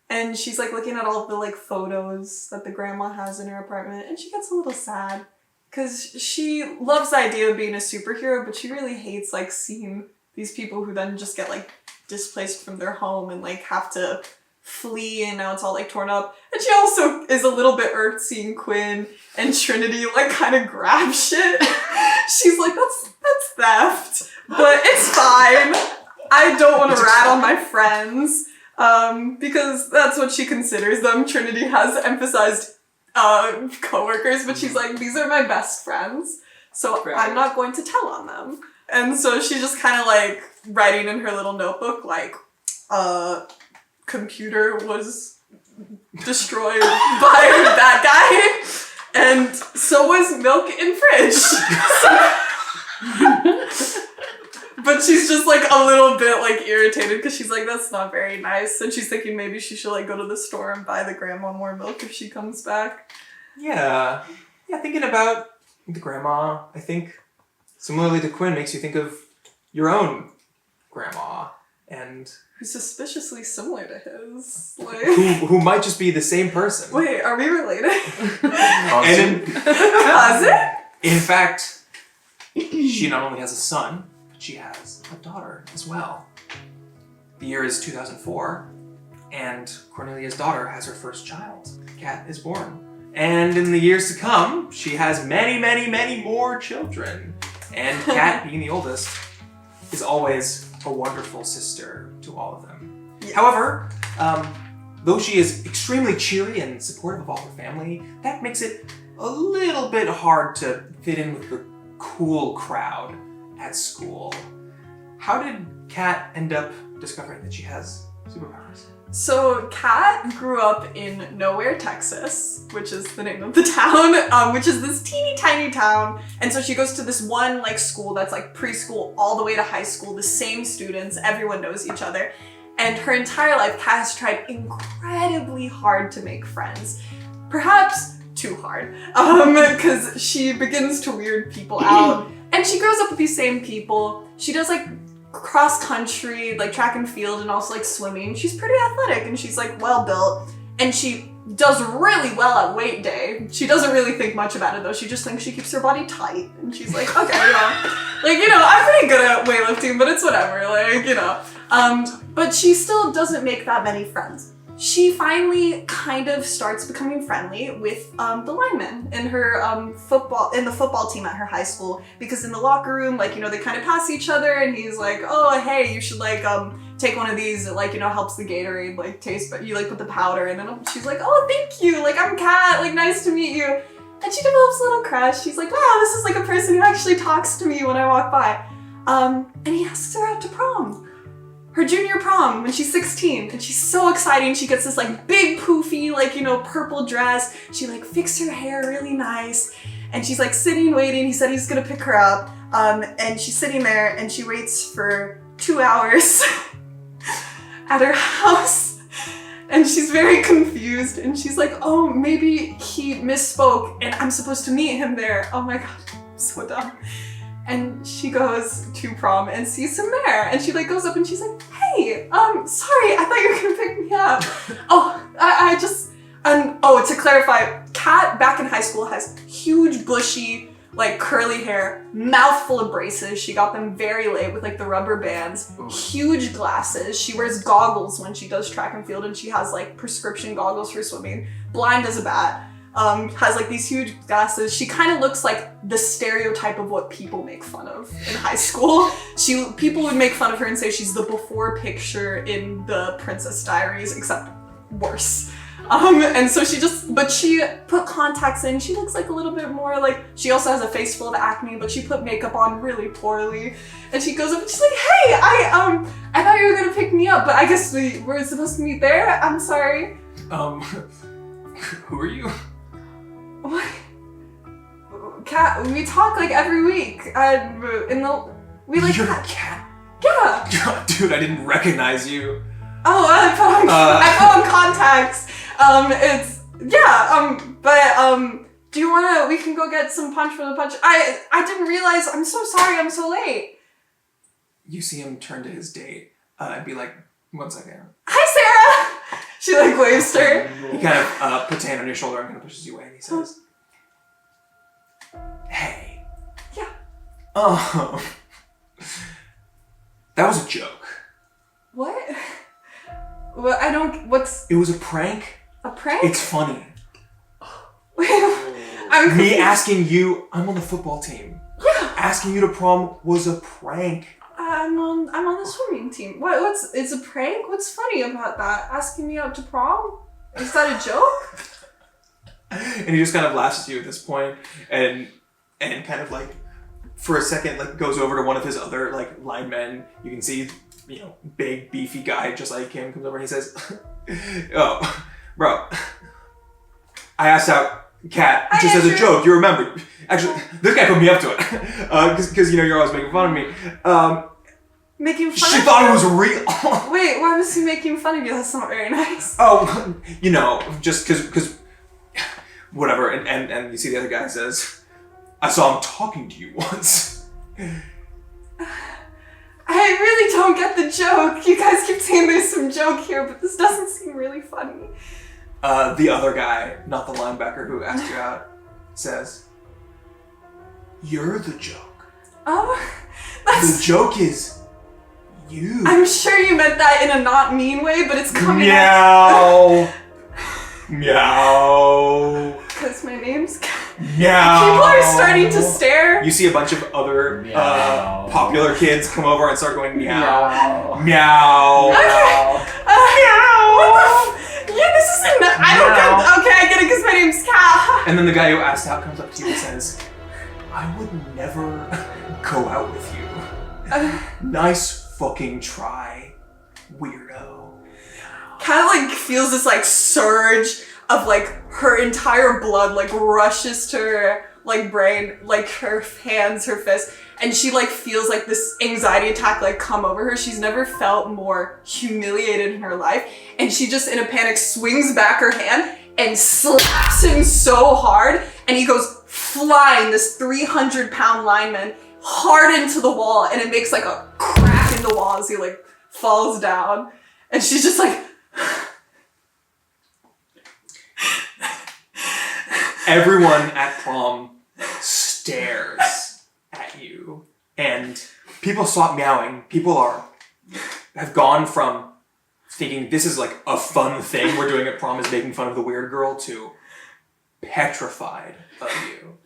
and she's like looking at all the like photos that the grandma has in her apartment and she gets a little sad because she loves the idea of being a superhero, but she really hates like seeing these people who then just get like displaced from their home and like have to flee and now it's all like torn up. And she also is a little bit irked seeing Quinn and Triniti like kind of grab shit. She's like, that's theft, but it's fine. I don't want to rat on my friends because that's what she considers them. Triniti has emphasized coworkers, but she's like, these are my best friends, so Right. I'm not going to tell on them. And so she's just kind of like writing in her little notebook like, computer was destroyed by that guy, and so was milk in fridge. But she's just like a little bit like irritated because she's like, that's not very nice. And she's thinking maybe she should like go to the store and buy the grandma more milk if she comes back. Yeah, thinking about the grandma, I think, similarly to Quinn, makes you think of your own grandma and Who's suspiciously similar to his. Like, who might just be the same person. wait, are we related? And Cousin? in fact, she not only has a son, but she has a daughter as well. The year is 2004, and Cornelia's daughter has her first child. Kat is born. And in the years to come, she has many, many, many more children. And Kat, being the oldest, is always a wonderful sister to all of them. Yeah. However, though she is extremely cheery and supportive of all her family, that makes it a little bit hard to fit in with the cool crowd at school. How did Kat end up discovering that she has superpowers? So Kat grew up in Nowhere, Texas, which is the name of the town, which is this teeny tiny town. And so she goes to this one like school that's like preschool all the way to high school, the same students, everyone knows each other. And her entire life, Kat has tried incredibly hard to make friends. Perhaps too hard, because she begins to weird people out. And she grows up with these same people. She does like cross country, like track and field, and also like swimming. She's pretty athletic and she's like well built, and she does really well at weight day. She doesn't really think much about it though. She just thinks she keeps her body tight, and she's like, okay, I'm pretty good at weightlifting, but it's whatever, but she still doesn't make that many friends. She finally kind of starts becoming friendly with the linemen in her football team at her high school, because in the locker room, they kind of pass each other, and he's like, oh, hey, you should take one of these. It helps the Gatorade taste, but you put the powder, and then she's like, oh, thank you, I'm Kat, nice to meet you. And she develops a little crush. She's like, wow, this is a person who actually talks to me when I walk by. And he asks her out to prom. Her junior prom when she's 16, and she's so exciting. She gets this big poofy purple dress. She fixed her hair really nice, and she's sitting waiting. He said he's gonna pick her up, and she's sitting there and she waits for 2 hours at her house, and she's very confused, and she's like, oh, maybe he misspoke and I'm supposed to meet him there. Oh my god, I'm so dumb. And she goes to prom and sees him there. And she goes up and she's like, hey, sorry, I thought you were gonna pick me up. To clarify, Kat back in high school has huge bushy like curly hair, mouthful of braces. She got them very late with like the rubber bands, huge glasses. She wears goggles when she does track and field, and she has like prescription goggles for swimming. Blind as a bat. Has like these huge glasses. She kind of looks like the stereotype of what people make fun of in high school. People would make fun of her and say she's the before picture in the Princess Diaries, except worse. And so she put contacts in. She looks like a little bit more like, she also has a face full of acne, but she put makeup on really poorly. And she goes up and she's like, hey, I thought you were gonna pick me up, but I guess we were supposed to meet there. I'm sorry. Who are you? What? Cat, we talk like every week. We like. You're a cat? Yeah. Dude, I didn't recognize you. Oh, I put on contacts. Do you wanna, we can go get some punch from the punch. I didn't realize, I'm so sorry I'm so late. You see him turn to his date, and be like, 1 second. Hi, Sarah! She like waves to her. He kind of puts a hand on your shoulder and kind of pushes you away, and he says, hey. Yeah. That was a joke. What? Well, It was a prank. A prank? It's funny. I'm Me asking you, I'm on the football team. Yeah. Asking you to prom was a prank. I'm on the swimming team. It's a prank? What's funny about that? Asking me out to prom? Is that a joke? And he just kind of laughs at you at this point, and kind of like, for a second, like goes over to one of his other like linemen. You can see, big beefy guy just like him comes over and he says, "Oh, bro, I asked out Kat just as a joke. You remember? Actually, this guy put me up to it because you're always making fun of me." Making fun she of thought you? it was real. Wait, why was he making fun of you? That's not very nice. Oh, just because whatever. And you see the other guy says, I saw him talking to you once. I really don't get the joke. You guys keep saying there's some joke here, but this doesn't seem really funny. The other guy, not the linebacker who asked you out, says, you're the joke. Oh, The joke is you. I'm sure you meant that in a not mean way, but it's coming Meow. Meow. Because my name's Meow. People are starting to stare. You see a bunch of other Meow. popular kids come over and start going meow. Meow. Meow. Okay. Meow. Yeah, this isn't. I don't get. Okay, I get it because my name's Kat. And then the guy who asked out comes up to you and says, I would never go out with you. Nice fucking try, weirdo. Kind of like feels this like surge of like her entire blood like rushes to her like brain, like her hands, her fists, and she like feels like this anxiety attack like come over her. She's never felt more humiliated in her life, and she just in a panic swings back her hand and slaps him so hard, and he goes flying, this 300-pound lineman, hard into the wall, and it makes like a crack in the wall as he like falls down, and she's just like Everyone at prom stares at you, and people stop meowing. People have gone from thinking this is like a fun thing we're doing at prom is making fun of the weird girl to petrified of you.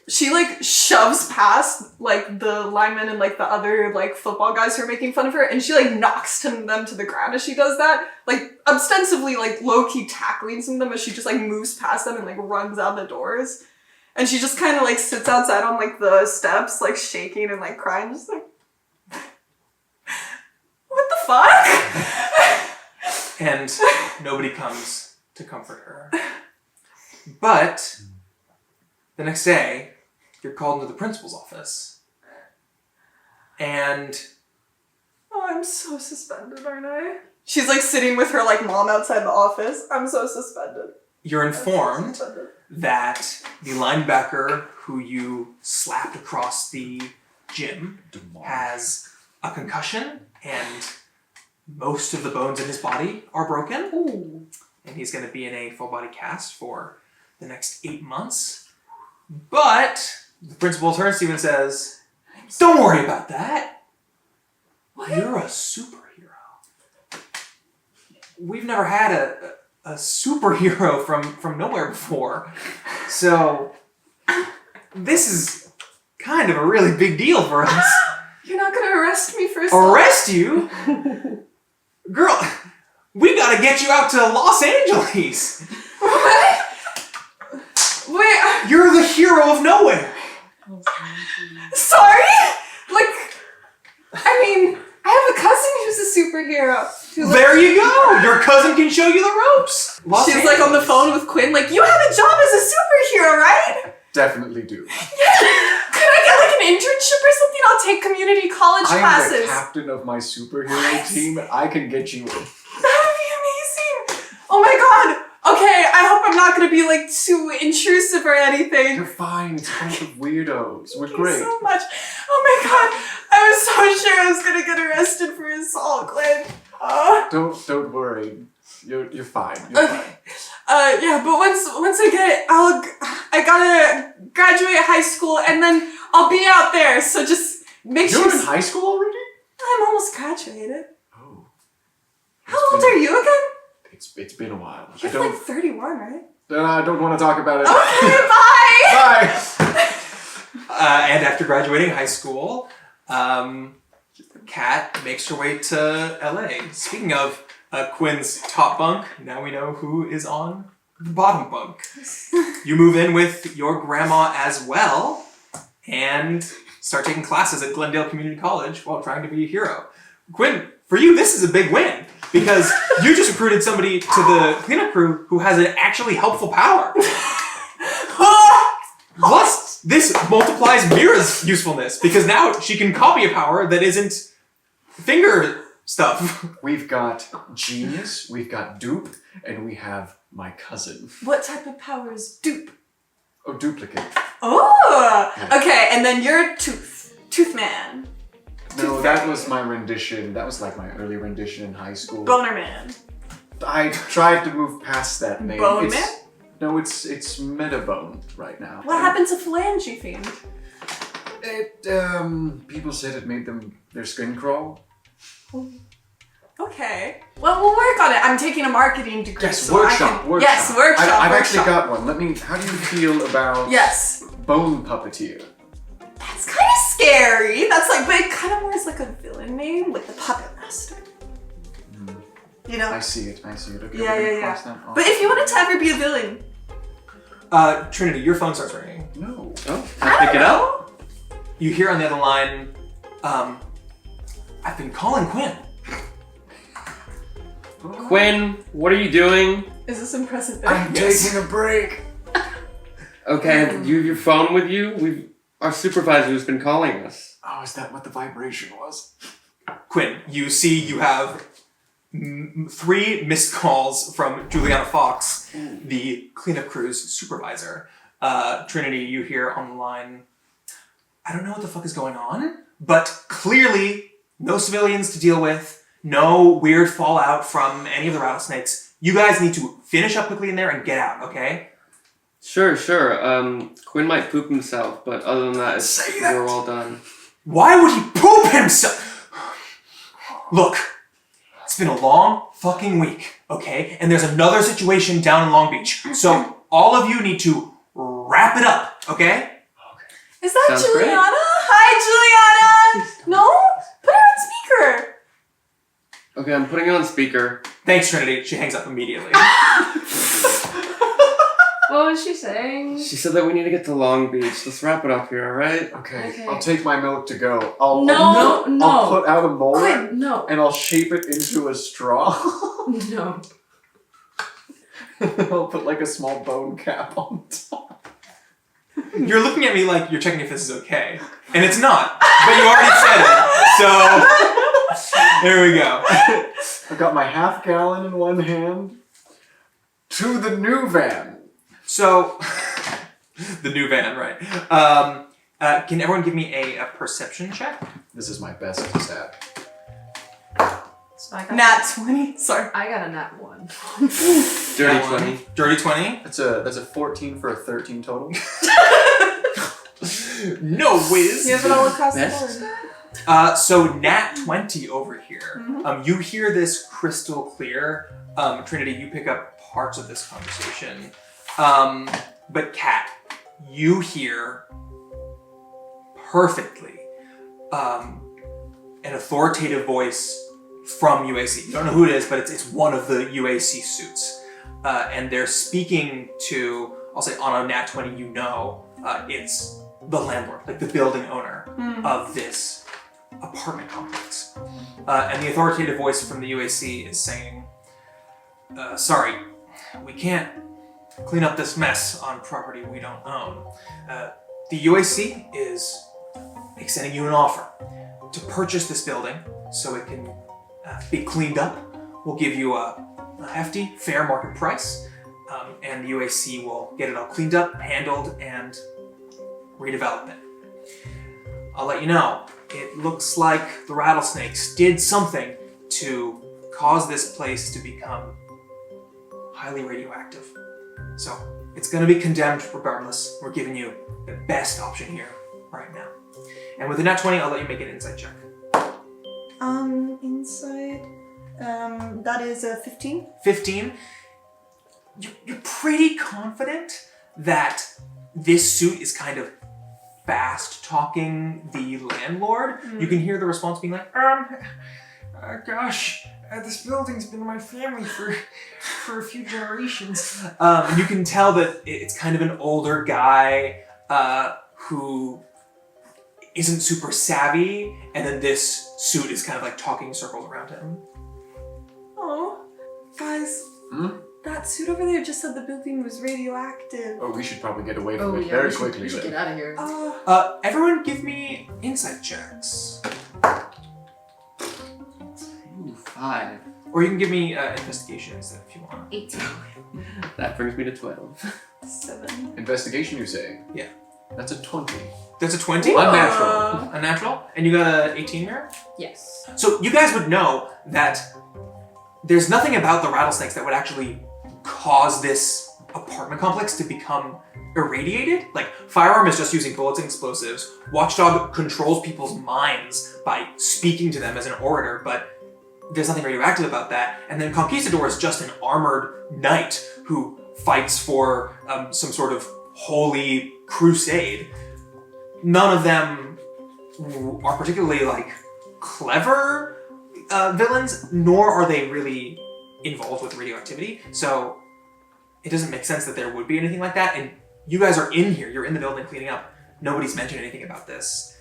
she like shoves past like the lineman and like the other like football guys who are making fun of her, and she like knocks them to the ground as she does that, like ostensibly like low-key tackling some of them as she just like moves past them and like runs out the doors. And she just kind of like sits outside on like the steps like shaking and like crying, just like what the fuck? And nobody comes to comfort her. But the next day, you're called into the principal's office. And Oh, I'm so suspended, aren't I? She's like sitting with her like mom outside the office. I'm so suspended. you're informed I'm so suspended. that the linebacker who you slapped across the gym has a concussion and most of the bones in his body are broken. Ooh. And he's going to be in a full body cast for the next 8 months. But the principal turns to you and says, "Don't worry about that. What? You're a superhero. We've never had a superhero from nowhere before. So this is kind of a really big deal for us." You're not gonna arrest me for assault? Arrest you? Girl, we gotta get you out to Los Angeles. What? Wait, You're the hero of nowhere. sorry? Like, I mean, I have a cousin who's a superhero. There you go. Your cousin can show you the ropes. She's like on the phone with Quinn, like, you have a job as a superhero, right? Definitely do. Yeah. Could I get like an internship or something? I'll take community college I am classes. the captain of my superhero What? team. I can get you in. That'd be amazing. Oh my god. Okay, I hope I'm not gonna be like too intrusive or anything. You're fine. It's a bunch of weirdos. We're Thank great. you so much. Oh my god. I was so sure I was gonna get arrested for assault, Glenn. Don't worry. You're fine. You're Okay. fine. Yeah, but once I get it, I gotta graduate high school and then I'll be out there. So just make sure. You're in high school already? I'm almost graduated. Oh. How old are you again? It's been a while. You're like 31, right? I don't want to talk about it. Okay, bye! Bye! And after graduating high school, Kat makes her way to LA. Speaking of Quinn's top bunk, now we know who is on the bottom bunk. You move in with your grandma as well and start taking classes at Glendale Community College while trying to be a hero. Quinn, for you, this is a big win because you just recruited somebody to the cleanup crew who has an actually helpful power. Plus, this multiplies Mira's usefulness because now she can copy a power that isn't finger stuff. We've got genius, we've got dupe, and we have my cousin. What type of power is dupe? Oh, duplicate. Oh! Yeah. Okay, and then you're Tooth Man. No, that was my rendition. That was like my early rendition in high school. Boner Man. I tried to move past that name. Bone Man? No, it's Metabone right now. What happened to Phalange Fiend? People said it made their skin crawl. Okay. Well, we'll work on it. I'm taking a marketing degree. Yes, so workshop. Yes, workshop. I've actually workshop. got one. How do you feel about Yes. Bone Puppeteer? That's kind of scary. That's like, but it kind of more is like a villain name, like the Puppet Master. You know? I see it. Okay, Yeah, we're gonna yeah, cross yeah. that off. But if you wanted to ever be a villain, Trinity, your phone starts ringing. No. Oh, can I pick it up? You hear on the other line, I've been calling Quinn. Quinn, what are you doing? is this impressive? I'm Yes. taking a break. Okay, you have your phone with you? Our supervisor has been calling us. Oh, is that what the vibration was? Quinn, you see you have 3 missed calls from Juliana Fox, the cleanup crew's supervisor. Trinity, you hear on the line, I don't know what the fuck is going on, but clearly no civilians to deal with, no weird fallout from any of the rattlesnakes. You guys need to finish up quickly in there and get out, okay? Sure. Quinn might poop himself, but other than that, Say that. we're all done. Why would he poop himself? Look, it's been a long fucking week, okay? And there's another situation down in Long Beach. So all of you need to wrap it up, okay? Is that Sounds Juliana? great. Hi, Juliana! No? Put her on speaker! Okay, I'm putting it on speaker. Thanks, Trinity. She hangs up immediately. What was she saying? She said that we need to get to Long Beach. Let's wrap it up here, alright? Okay, Okay. I'll take my milk to go. I'll No. put out a molar Quinn, no. and I'll shape it into a straw. No. I'll put like a small bone cap on top. You're looking at me like you're checking if this is okay. And it's not. But you already said it. So, there we go. I've got my half gallon in one hand. To the new van. So, the new van, right. Can everyone give me a perception check? This is my best stat. So I got Nat 20. Sorry. I got a nat 1. Dirty 20. Dirty 20. That's a 14 for a 13 total. No whiz. He has it all across the Best. board. So Nat 20 over here. Mhm. You hear this crystal clear. Trinity, you pick up parts of this conversation. But Kat, you hear perfectly an authoritative voice from UAC. You don't know who it is, but it's one of the UAC suits. And they're speaking to, I'll say on a Nat 20, it's the landlord, like the building owner of this apartment complex. And the authoritative voice from the UAC is saying, sorry, we can't clean up this mess on property we don't own. The UAC is extending you an offer to purchase this building so it can be cleaned up. We'll give you a hefty, fair market price, and the UAC will get it all cleaned up, handled, and redevelop it. I'll let you know, it looks like the rattlesnakes did something to cause this place to become highly radioactive. So it's going to be condemned regardless. We're giving you the best option here right now. And with a nat 20, I'll let you make an insight check. Inside. That is a 15. 15. You're pretty confident that this suit is kind of fast talking the landlord. You can hear the response being like, gosh, this building's been my family for a few generations. You can tell that it's kind of an older guy who isn't super savvy, and then this suit is kind of like talking circles around him. Oh, guys, that suit over there just said the building was radioactive. Oh, we should probably get away from Oh, it yeah, very we quickly. should then. get out of here. Everyone give me insight checks. Ooh, 5. Or you can give me investigation instead if you want. 18. That brings me to 12. 7. Investigation, you say? Yeah. That's a 20. That's a 20? Unnatural. A natural? And you got an 18 there? Yes. So you guys would know that there's nothing about the rattlesnakes that would actually cause this apartment complex to become irradiated. Like, Firearm is just using bullets and explosives. Watchdog controls people's minds by speaking to them as an orator, but there's nothing radioactive about that. And then Conquistador is just an armored knight who fights for some sort of holy crusade. None of them are particularly like clever villains, nor are they really involved with radioactivity. So it doesn't make sense that there would be anything like that. And you guys are in here, you're in the building cleaning up. Nobody's mentioned anything about this.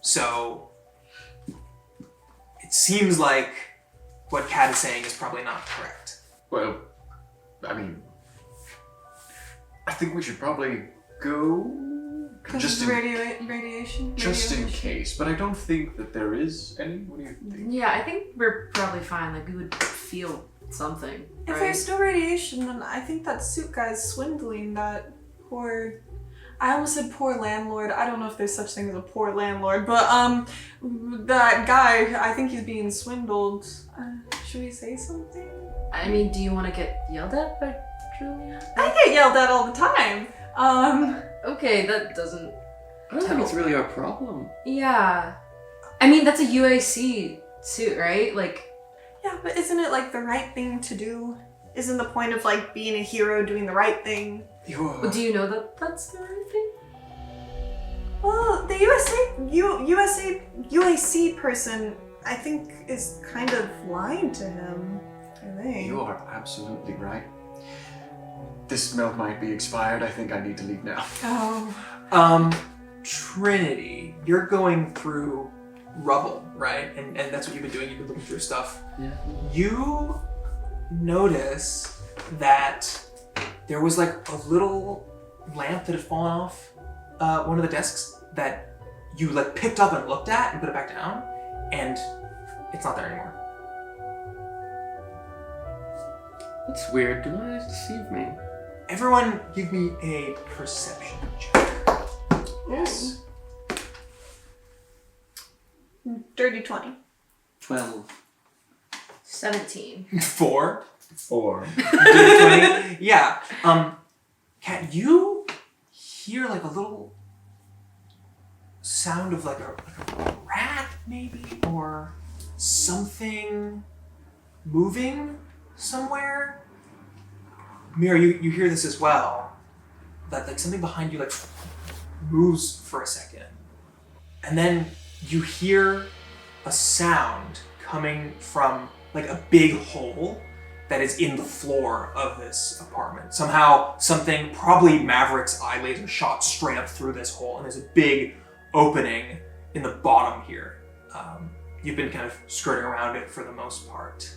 So it seems like what Kat is saying is probably not correct. Well, I mean, I think we should probably go just in, Radiation? just in case. But I don't think that there is any. What do you think? Yeah, I think we're probably fine. Like, we would feel something, If right? there's no radiation, then I think that suit guy's swindling that poor... I almost said poor landlord. I don't know if there's such thing as a poor landlord, but that guy, I think he's being swindled. Should we say something? I mean, do you want to get yelled at by Julia? I get yelled at all the time. Okay, that doesn't... I don't think it's really our problem. Yeah. I mean, that's a UAC suit, right? Like... Yeah, but isn't it like the right thing to do? Isn't the point of like being a hero doing the right thing? Well, do you know that that's the right thing? Well, the UAC person, I think, is kind of lying to him. I think. You are absolutely right. This milk might be expired. I think I need to leave now. Oh. Trinity, you're going through rubble, right? And that's what you've been doing. You've been looking through stuff. Yeah. You notice that there was like a little lamp that had fallen off one of the desks that you like picked up and looked at and put it back down, and it's not there anymore. That's weird. Do not deceive me. Everyone give me a perception check. Yes. Dirty 20. 12. 17. 4. 4. Dirty 20. Yeah. Kat, you hear like a little sound of like a rat, maybe, or something moving somewhere. Mira, you hear this as well. That like something behind you like moves for a second. And then you hear a sound coming from like a big hole that is in the floor of this apartment. Somehow something, probably Maverick's eye laser shot straight up through this hole, and there's a big opening in the bottom here. You've been kind of skirting around it for the most part.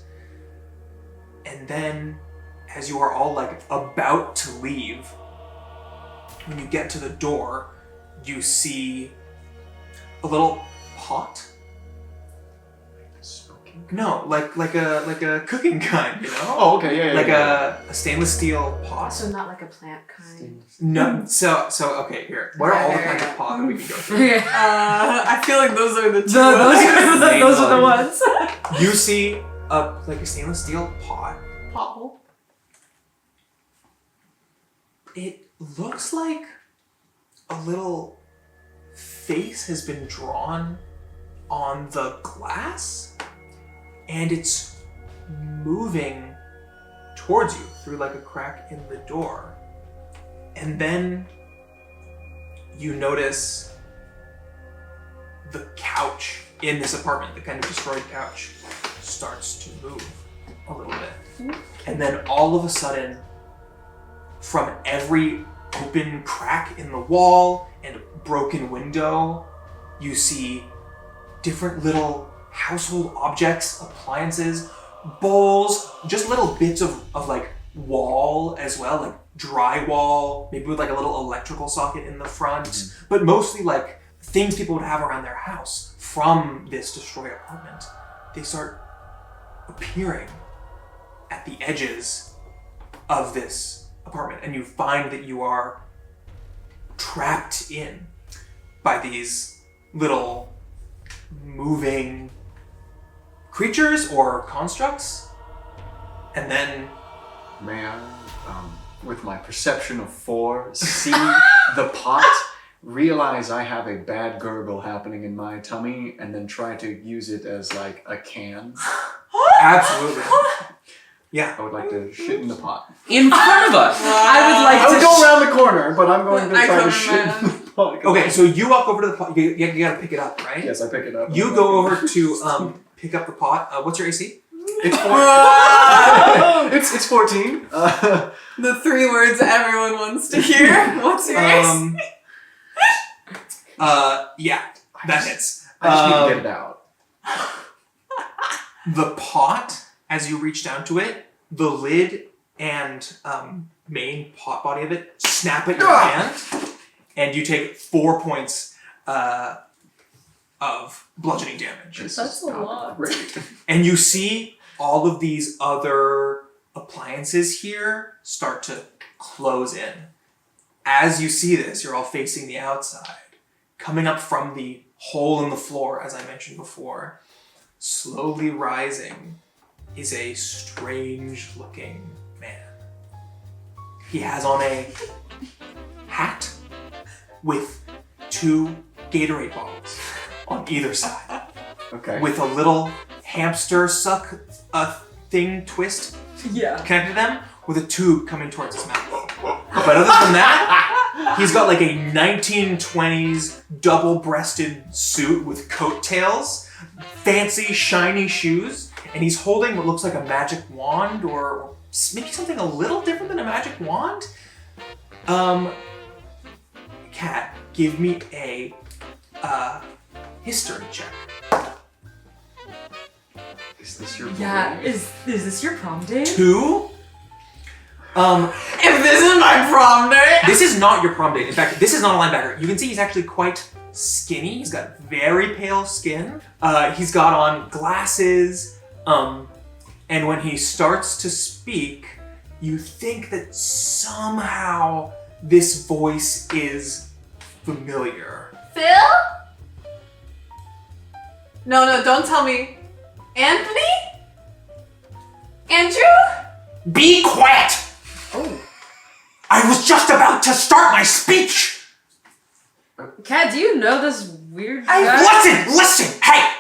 And then as you are all like about to leave, when you get to the door, you see a little pot. No, like a cooking kind, you know? Oh, okay, yeah. Like a stainless steel pot. So not like a plant kind. No, so okay, here. What are all the kinds of pot that we can go through? I feel like those are the two. Those are the ones. You see like a stainless steel pot. Pothole. It looks like a little face has been drawn on the glass, and it's moving towards you through like a crack in the door. And then you notice the couch in this apartment, the kind of destroyed couch, starts to move a little bit. And then all of a sudden, from every open crack in the wall and broken window, you see different little household objects, appliances, bowls, just little bits of like wall as well, like drywall, maybe with like a little electrical socket in the front, but mostly like things people would have around their house from this destroyed apartment. They start appearing at the edges of this apartment, and you find that you are trapped in by these little moving creatures or constructs. And then may I, with my perception of 4, see the pot, realize I have a bad gurgle happening in my tummy, and then try to use it as like a can? absolutely, yeah. I would like to shit in the pot. In front of us! I would go around the corner, but I'm going to I try to come shit in around. the pot. Okay, so you walk over to the pot. You gotta pick it up, right? Yes, I pick it up. You go over to pick up the pot. What's your AC? It's 14. it's 14. The 3 words everyone wants to hear. What's your AC? Yeah, that hits. I just need to get it out. The pot, as you reach down to it, the lid and main pot body of it snap at your hand, and you take 4 points of bludgeoning damage. That's a lot. Great. And you see all of these other appliances here start to close in. As you see this, you're all facing the outside. Coming up from the hole in the floor, as I mentioned before, slowly rising is a strange-looking man. He has on a hat with 2 Gatorade bottles on either side, Okay. with a little hamster suck thing twist connected to them, with a tube coming towards his mouth. But other than that, he's got like a 1920s double-breasted suit with coattails, fancy shiny shoes, and he's holding what looks like a magic wand, or maybe something a little different than a magic wand. Kat, give me a history check. Is this your Yeah, boy? is this your prom date? 2. If this is my prom day. This is not your prom date. In fact, this is not a linebacker. You can see he's actually quite skinny. He's got very pale skin. He's got on glasses. And when he starts to speak, you think that somehow this voice is familiar. Phil? No, don't tell me. Anthony? Andrew? Be quiet! Oh. I was just about to start my speech! Kat, do you know this weird guy. Listen! Hey!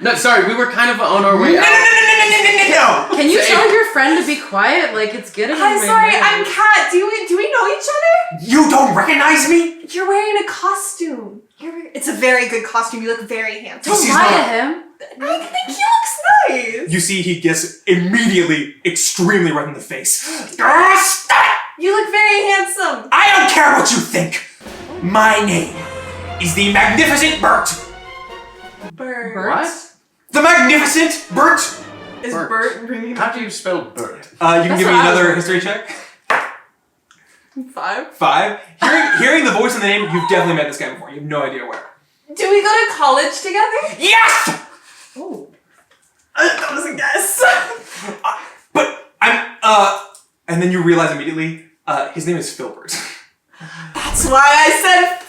No, sorry, we were kind of on our way out. No! Can you tell your friend to be quiet? Like, it's getting I'm way sorry, more. I'm Kat. Do we know each other? You don't recognize me? You're wearing a costume. It's a very good costume. You look very handsome. Don't lie to him. I think he looks nice. You see, he gets immediately extremely red in the face. Stop! You look very handsome. I don't care what you think. My name is the Magnificent Bert. Bert. What? The Magnificent Bert. Is Bert. Bert bringing How do you spell Bert? You can That's give me what I was another wondering. history check. 5? 5. Hearing the voice and the name, you've definitely met this guy before. You have no idea where. Do we go to college together? Yes! Oh. That was a guess. But I'm, and then you realize immediately, his name is Filbert. That's why I said Phil.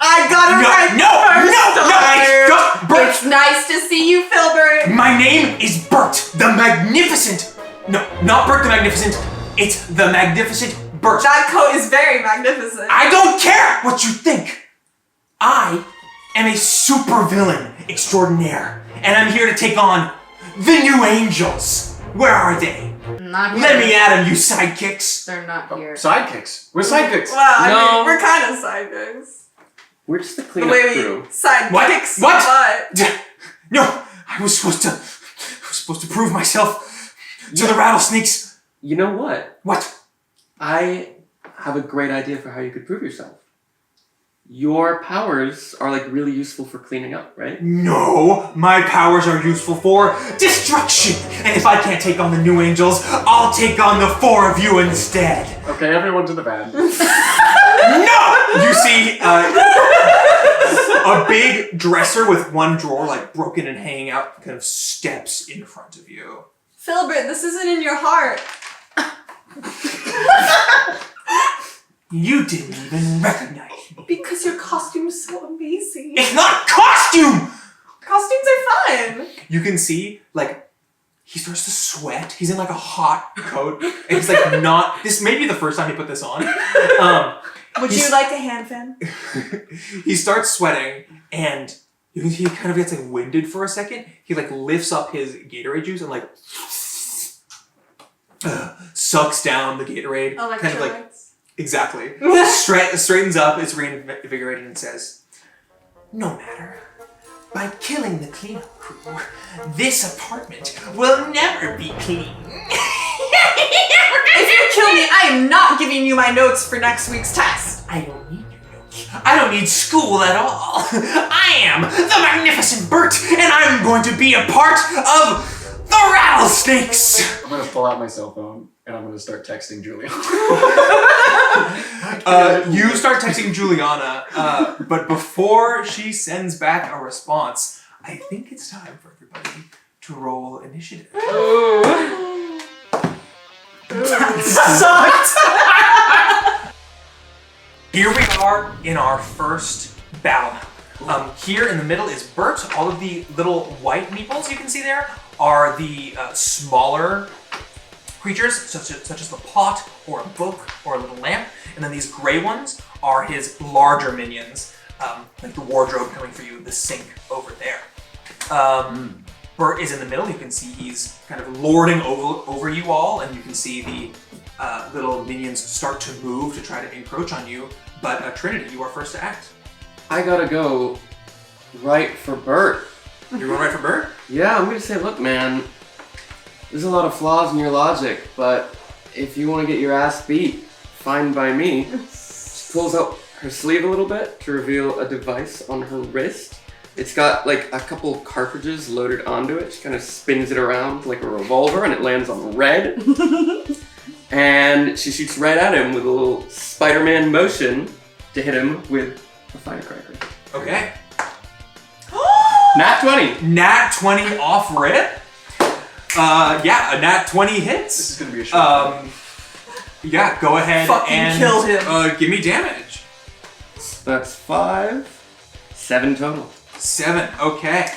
I got it right first time. Bert. It's nice to see you, Filbert. My name is Bert the Magnificent. No, not Bert the Magnificent. It's the Magnificent Bert. That coat is very magnificent. I don't care what you think. I am a supervillain extraordinaire, and I'm here to take on the New Angels. Where are they? Not here. Let me at them, you sidekicks. They're not here. Sidekicks. We're sidekicks. Well, I No. mean, we're kind of sidekicks. We're just the The cleanup way crew. we side What? kicks What? butt. No, I was supposed to prove myself to the rattlesnakes. You know what? What? I have a great idea for how you could prove yourself. Your powers are like really useful for cleaning up, right? No, my powers are useful for destruction. And if I can't take on the New Angels, I'll take on the 4 of you instead. Okay, everyone to the van. No! You see a big dresser with one drawer like broken and hanging out kind of steps in front of you. Filbert, this isn't in your heart. You didn't even recognize me. Because your costume's so amazing. It's not a costume! Costumes are fun. You can see, like, he starts to sweat. He's in like a hot coat. And he's like not, this may be the first time he put this on. Would you like a hand fan? He starts sweating and he kind of gets like winded for a second. He like lifts up his Gatorade juice and like sucks down the Gatorade. Kind of like, exactly. Straightens up, is reinvigorated and says, "No matter. By killing the cleanup crew, this apartment will never be clean." If you kill me, I am not giving you my notes for next week's test. I don't need your notes. I don't need school at all. I am the Magnificent Bert, and I'm going to be a part of the Rattlesnakes. I'm gonna pull out my cell phone and I'm gonna start texting Julia. You start texting Juliana, but before she sends back a response, I think it's time for everybody to roll initiative. Here we are in our first battle. Here in the middle is Bert. All of the little white meeples you can see there are the smaller creatures, such as the pot or a book or a little lamp. And then these gray ones are his larger minions, like the wardrobe coming for you, the sink over there. Bert is in the middle. You can see he's kind of lording over you all, and you can see the little minions start to move to try to encroach on you. But Triniti, you are first to act. I gotta go right for Bert. You're going right for Bert? Yeah, I'm gonna say, look, man, there's a lot of flaws in your logic, but if you want to get your ass beat, fine by me. She pulls out her sleeve a little bit to reveal a device on her wrist. It's got like a couple cartridges loaded onto it. She kind of spins it around like a revolver and it lands on red. And she shoots right at him with a little Spider-Man motion to hit him with a firecracker. Okay. Nat 20! Nat 20 off rip? Yeah, a nat 20 hits. This is gonna be a short Yeah, go ahead Fucking and kill him. Give me damage. That's 5. 7 total. 7, okay.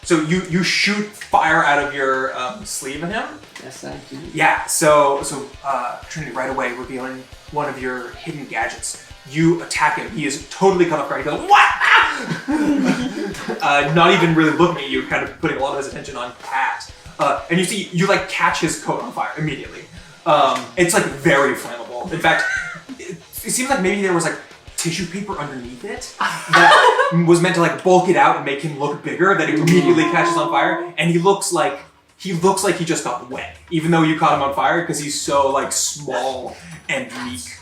So you shoot fire out of your sleeve at him? Yes, I do. Yeah, so Triniti right away revealing one of your hidden gadgets. you attack him. He is totally cut off guard. He goes, what? Not even really looking at you, kind of putting a lot of his attention on Cat. And you see, you like catch his coat on fire immediately. It's like very flammable. In fact, it seems like maybe there was like tissue paper underneath it that was meant to like bulk it out and make him look bigger, that it immediately catches on fire. And he looks like he just got wet, even though you caught him on fire, because he's so like small and meek.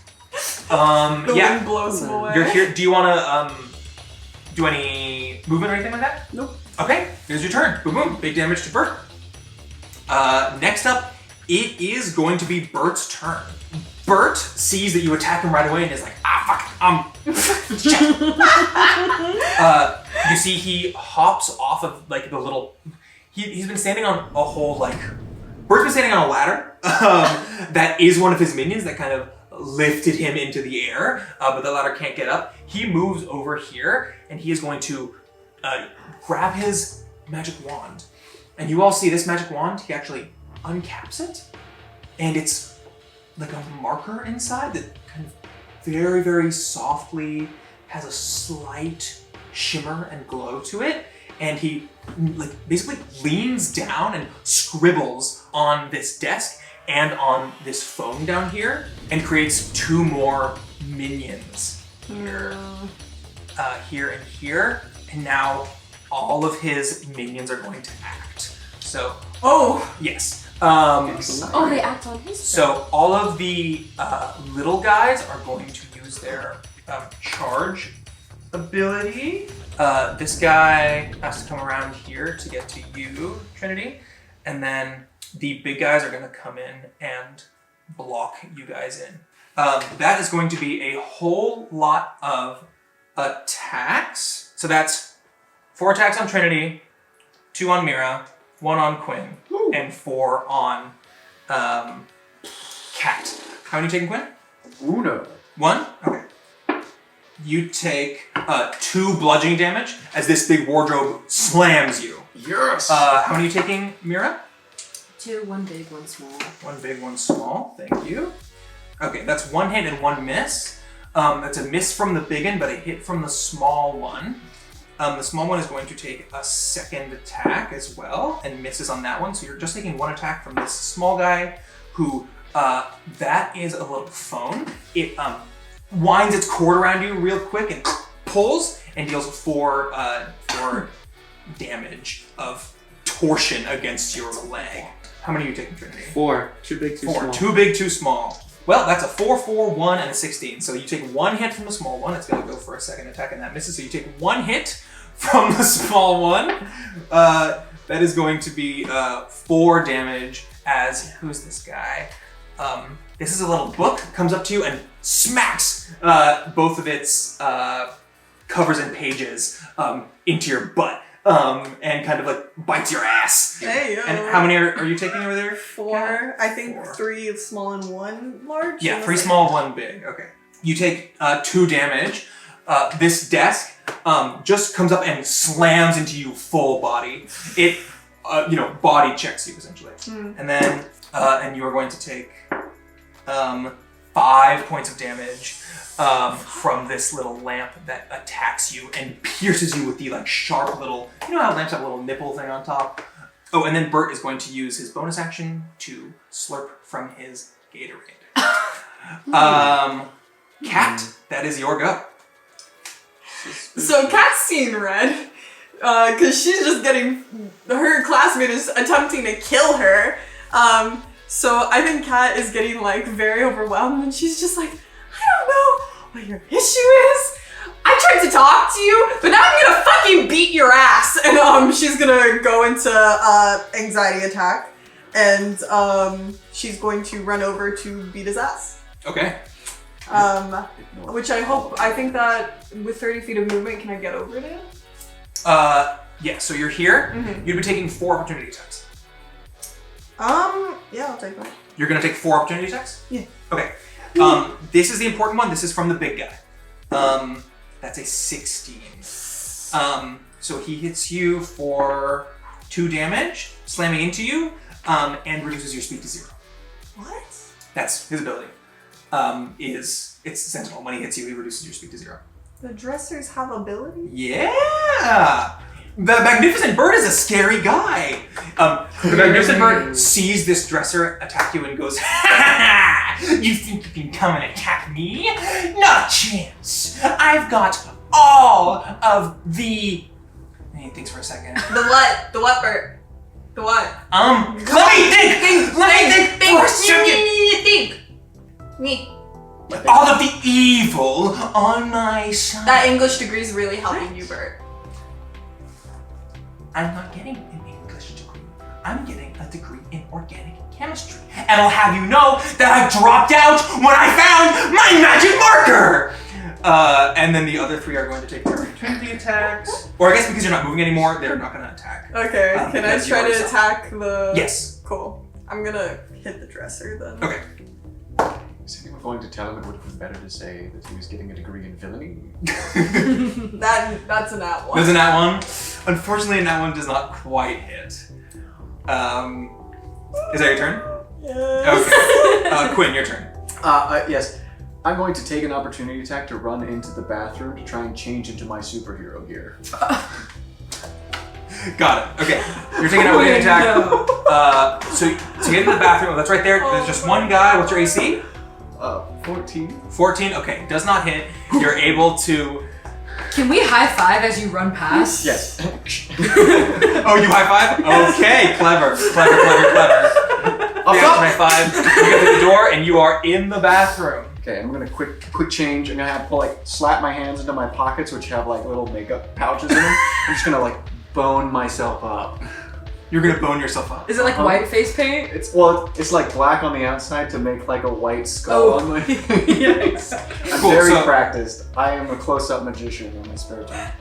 The wind blows him away. You're here. Do you want to do any movement or anything like that? Nope. Okay, here's your turn. Boom, boom. Big damage to Bert. Next up, it is going to be Bert's turn. Bert sees that you attack him right away and is like, shit. You see he hops off of like the little, he's been standing on a whole like, Bert's been standing on a ladder that is one of his minions that kind of lifted him into the air, but the ladder can't get up. He moves over here and he is going to grab his magic wand. And you all see this magic wand, he actually uncaps it, and it's like a marker inside that kind of very, very softly has a slight shimmer and glow to it. And he like basically leans down and scribbles on this desk and on this phone down here and creates 2 more minions here. Here and here. And now all of his minions are going to act. So, yes. They act on his So all of the little guys are going to use their charge ability. This guy has to come around here to get to you, Triniti. And then the big guys are going to come in and block you guys in. That is going to be a whole lot of attacks. So that's 4 attacks on Triniti, 2 on Mira, 1 on Quinn, and 4 on Cat. How many are you taking, Quinn? Uno. 1? Okay. You take 2 bludgeoning damage as this big wardrobe slams you. Yes. How many are you taking, Mira? 2, 1 big, 1 small. 1 big, 1 small. Thank you. Okay, that's 1 hit and 1 miss. That's a miss from the big one, but a hit from the small one. The small one is going to take a second attack as well, and misses on that one. So you're just taking 1 attack from this small guy, who that is a little phone. It winds its cord around you real quick and pulls and deals 4 damage of torsion against your leg. How many are you taking, Triniti? 4. Too big, too 4. small. 2 big, 2 small. Well, that's a 4, 4, 1, and a 16. So you take 1 hit from the small one. It's going to go for a second attack, and that misses. So you take 1 hit from the small one. That is going to be 4 damage as, who's this guy? This is a little book, comes up to you and smacks both of its covers and pages into your butt. And kind of like bites your ass. Hey, yo. And how many are you taking over there? 4. I think 4. 3 small and 1 large. Yeah, 3 small, 1 big. Okay. You take 2 damage. This desk just comes up and slams into you full body. It, body checks you essentially. And then, and you are going to take 5 points of damage from this little lamp that attacks you and pierces you with the like sharp little, you know how lamps have a little nipple thing on top? Oh, and then Bert is going to use his bonus action to slurp from his Gatorade. Cat, that is your go. So Cat's seeing red, because she's just getting, her classmate is attempting to kill her. So I think Cat is getting like very overwhelmed, and she's just like, I don't know what your issue is. I tried to talk to you, but now I'm gonna fucking beat your ass. And she's gonna go into anxiety attack, and she's going to run over to beat his ass. Okay. Which I think that with 30 feet of movement, can I get over to him? Yeah, so you're here. You'd be taking 4 opportunity attacks. Yeah, I'll take that. You're gonna take 4 opportunity attacks? Yeah. Okay. This is the important one. This is from the big guy. That's a 16. So he hits you for 2 damage, slamming into you, and reduces your speed to 0. What? That's his ability. Is It's Sentinel. When he hits you, he reduces your speed to 0. The dressers have abilities? Yeah! The Magnificent Bird is a scary guy. The Magnificent Bird sees this dresser attack you and goes, "Ha ha! You think you can come and attack me? Not a chance. I've got all of the..." And he thinks for a second. The what? The what, Bert? The what? Let me think for a second. Think. Me. All of the evil on my side. That English degree is really helping you, Bert. I'm not getting an English degree. I'm getting a degree in organic chemistry. And I'll have you know that I dropped out when I found my magic marker! And then the other 3 are going to take their opportunity attacks. Or I guess because you're not moving anymore, they're not going to attack. Okay, can I try to attack the... Yes. Cool. I'm gonna hit the dresser then. Okay. Is anyone going to tell him it would have been better to say that he was getting a degree in villainy? That's a nat 1. There's a nat 1. Unfortunately, a nat 1 does not quite hit. Is that your turn? Yeah. Okay. Quinn, your turn. Yes. I'm going to take an opportunity attack to run into the bathroom to try and change into my superhero gear. Got it. Okay. You're taking an opportunity attack. No. So to get into the bathroom, that's right there. There's just one guy. What's your AC? 14. 14. Okay. Does not hit. You're able to... Can we high five as you run past? Yes. Oh, you high five? Okay. Clever. Yeah, high five. You get to the door and you are in the bathroom. Okay, I'm gonna quick change. I'm gonna have slap my hands into my pockets, which have like little makeup pouches in them. I'm just gonna bone myself up. You're gonna bone yourself up. Is it like white face paint? It's like black on the outside to make like a white skull on my. Yikes. I'm Cool, very so- practiced. I am a close-up magician in my spare time.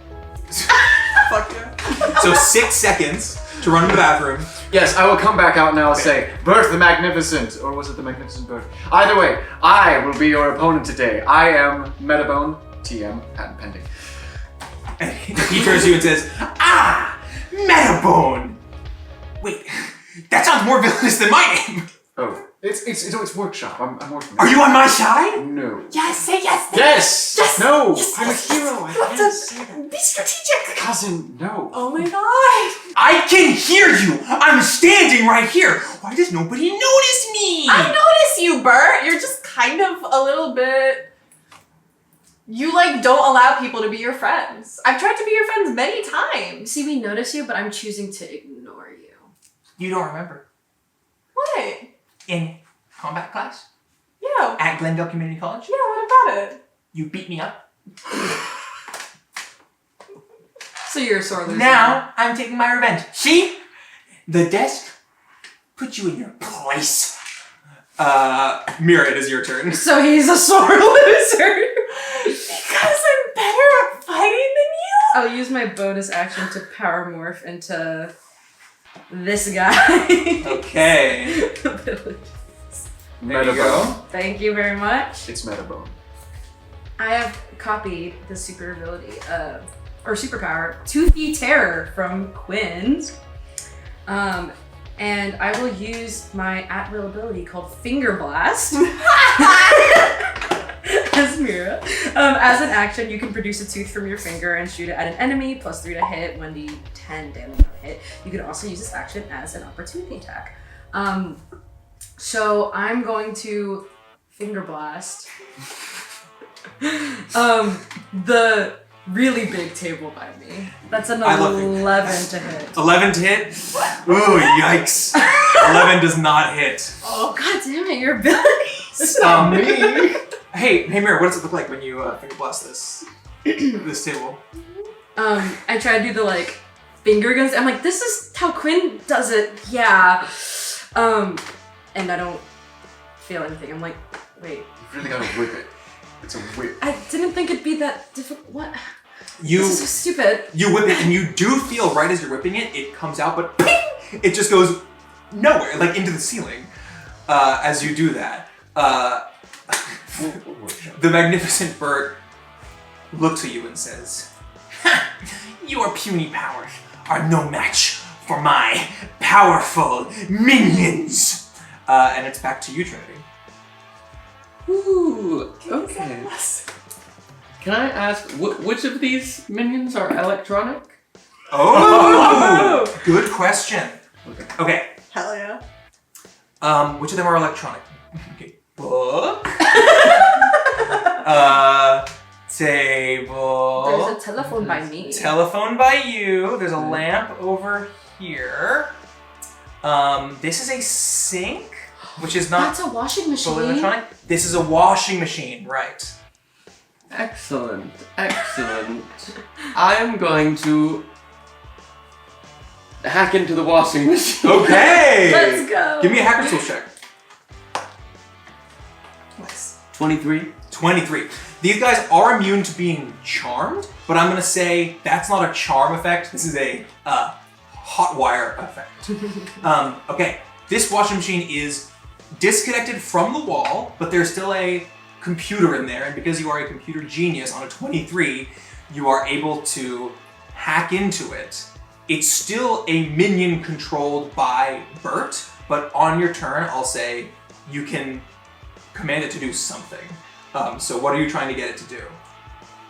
Fuck yeah. So 6 seconds to run to the bathroom. Yes, I will come back out and I'll say, Birth the Magnificent, or was it the Magnificent Birth? Either way, I will be your opponent today. I am Metabone, TM, patent pending. And he turns to you and says, "Ah, Metabone. Wait, that sounds more villainous than my name. Oh, it's workshop. I'm working. Are you on my side?" No. Yes, say yes. Yes! Yes! No! Yes, I'm yes, a hero. I can't say that. Be strategic. Cousin, no. Oh my god. I can hear you. I'm standing right here. Why does nobody notice me? I notice you, Bert. You're just kind of a little bit... You don't allow people to be your friends. I've tried to be your friends many times. See, we notice you, but I'm choosing to ignore you. You don't remember. What? In combat class Yeah. at Glendale Community College, Yeah, what about it? you beat me up. So you're a sore loser. Now I'm taking my revenge. See? The desk put you in your place. Mira, it is your turn. So he's a sore loser. Because I'm better at fighting than you? I'll use my bonus action to power morph into this guy. Okay. There you go. Thank you very much. It's Metabone. I have copied the super ability, or superpower, Toothy Terror from Quinn. And I will use my at-will ability called Finger Blast. As Mira. As an action, you can produce a tooth from your finger and shoot it at an enemy, +3 to hit, 1d10 damage on hit. You can also use this action as an opportunity attack. So I'm going to Finger Blast the really big table by me. That's an I love 11 to hit. 11 to hit? Ooh, yikes. 11 does not hit. Oh, god damn it, your abilities. Me? Hey, Mira, what does it look like when you finger blast this table? I try to do the finger guns. I'm like, this is how Quinn does it. Yeah. And I don't feel anything. I'm like, wait. You've really gotta whip it. It's a whip. I didn't think it'd be that difficult. What? You This is so stupid. you whip it and you do feel right as you're whipping it, it comes out, but ping! It just goes nowhere, into the ceiling. As you do that. The Magnificent Bird looks at you and says, "Ha! Your puny powers are no match for my powerful minions." And it's back to you, Trinity. Ooh, okay. Can I ask, which of these minions are electronic? Oh, good question. Okay. Hell yeah. Which of them are electronic? Okay. Book. Table. There's a telephone by me. Telephone by you. There's a lamp over here. This is a sink, which is not That's a washing machine. fully electronic. This is a washing machine, right? Excellent, excellent. I am going to hack into the washing machine. Okay. Let's go. Give me a hacker tool check. Nice. 23. 23. These guys are immune to being charmed, but I'm gonna say that's not a charm effect. This is a hot wire effect. Okay, this washing machine is disconnected from the wall, but there's still a computer in there, and because you are a computer genius on a 23, you are able to hack into it. It's still a minion controlled by Bert, but on your turn, I'll say you can command it to do something. So what are you trying to get it to do?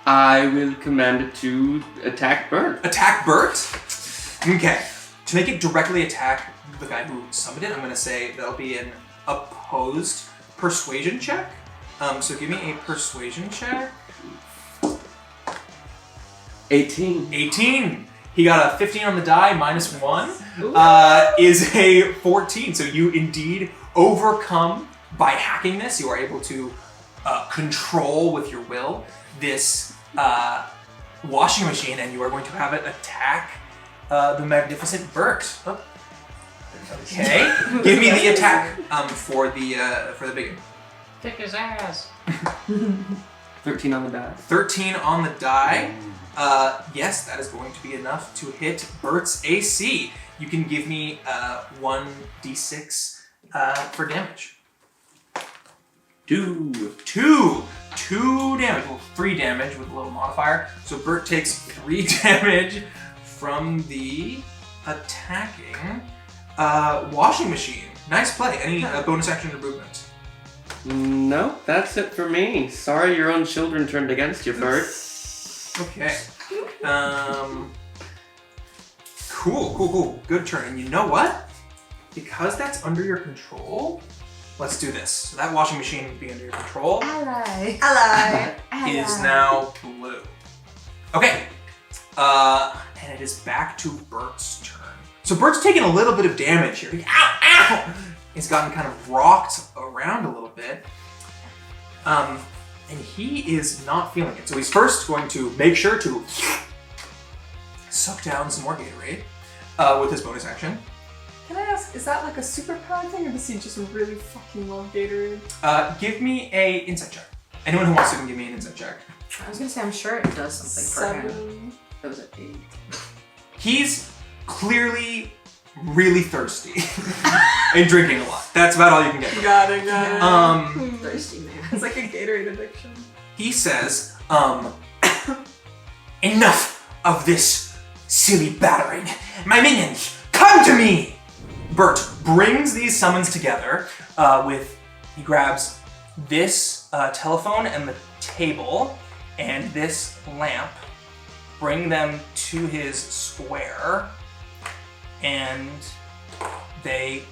I will command it to attack Bert. Attack Bert? Okay. To make it directly attack the guy who summoned it, I'm going to say that'll be an opposed persuasion check. So give me a persuasion check. 18. 18. He got a 15 on the die, minus 1, is a 14. So you indeed overcome, by hacking this, you are able to control with your will this washing machine, and you are going to have it attack the magnificent Bert. Oh. Okay, give me the attack for the big one. Kick his ass. 13 on the die. 13 on the die. Yes, that is going to be enough to hit Bert's AC. You can give me 1d6 for damage. 2 damage. Well, 3 damage with a little modifier. So Bert takes 3 damage from the attacking washing machine. Nice play. Any bonus action or movement? No, that's it for me. Sorry your own children turned against you, Bert. Okay. Cool. Good turn. And you know what? Because that's under your control, let's do this. So that washing machine being under your control Ally. is now blue. Okay. And it is back to Bert's turn. So Bert's taking a little bit of damage here. Ow! He's gotten kind of rocked around a little bit. And he is not feeling it. So he's first going to make sure to suck down some more Gatorade with his bonus action. Can I ask, is that like a superpower thing, or does he just really fucking love Gatorade? Give me a insight check. Anyone who wants to can give me an insight check. I was gonna say, I'm sure it does something for him. 7. That was an 8. He's clearly really thirsty and drinking a lot. That's about all you can get. Got it. Thirsty man. It's like a Gatorade addiction. He says, enough of this silly battering. My minions, come to me! Bert brings these summons together he grabs this telephone and the table and this lamp, bring them to his square, and they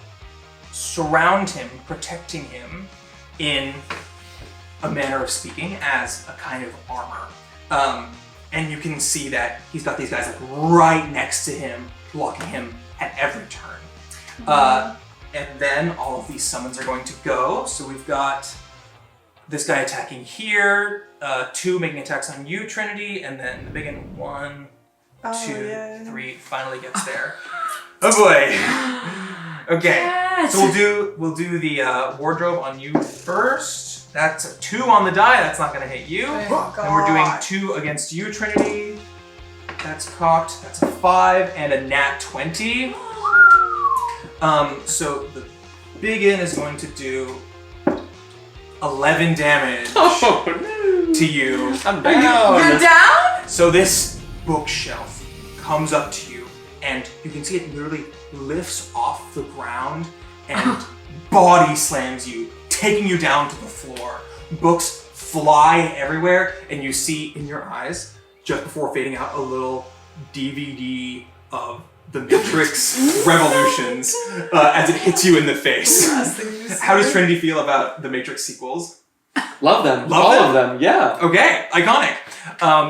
surround him, protecting him in a manner of speaking as a kind of armor. And you can see that he's got these guys like right next to him, blocking him at every turn. And then all of these summons are going to go. So we've got this guy attacking here, 2 making attacks on you, Trinity, and then the big one, 1, 2, 3, finally gets there. Oh boy. Okay. Yes. So we'll do the wardrobe on you first. That's a 2 on the die. That's not going to hit you. And we're doing 2 against you, Trinity. That's cocked. That's a 5 and a nat 20. So the big in is going to do 11 damage to you. I'm down. You're down? So this bookshelf comes up to you, and you can see it literally lifts off the ground and body slams you, taking you down to the floor, Books fly everywhere, and you see in your eyes, just before fading out, a little DVD of The Matrix Revolutions as it hits you in the face. How does Trinity feel about the Matrix sequels? Love them. Love All them? of them, yeah. Okay, iconic.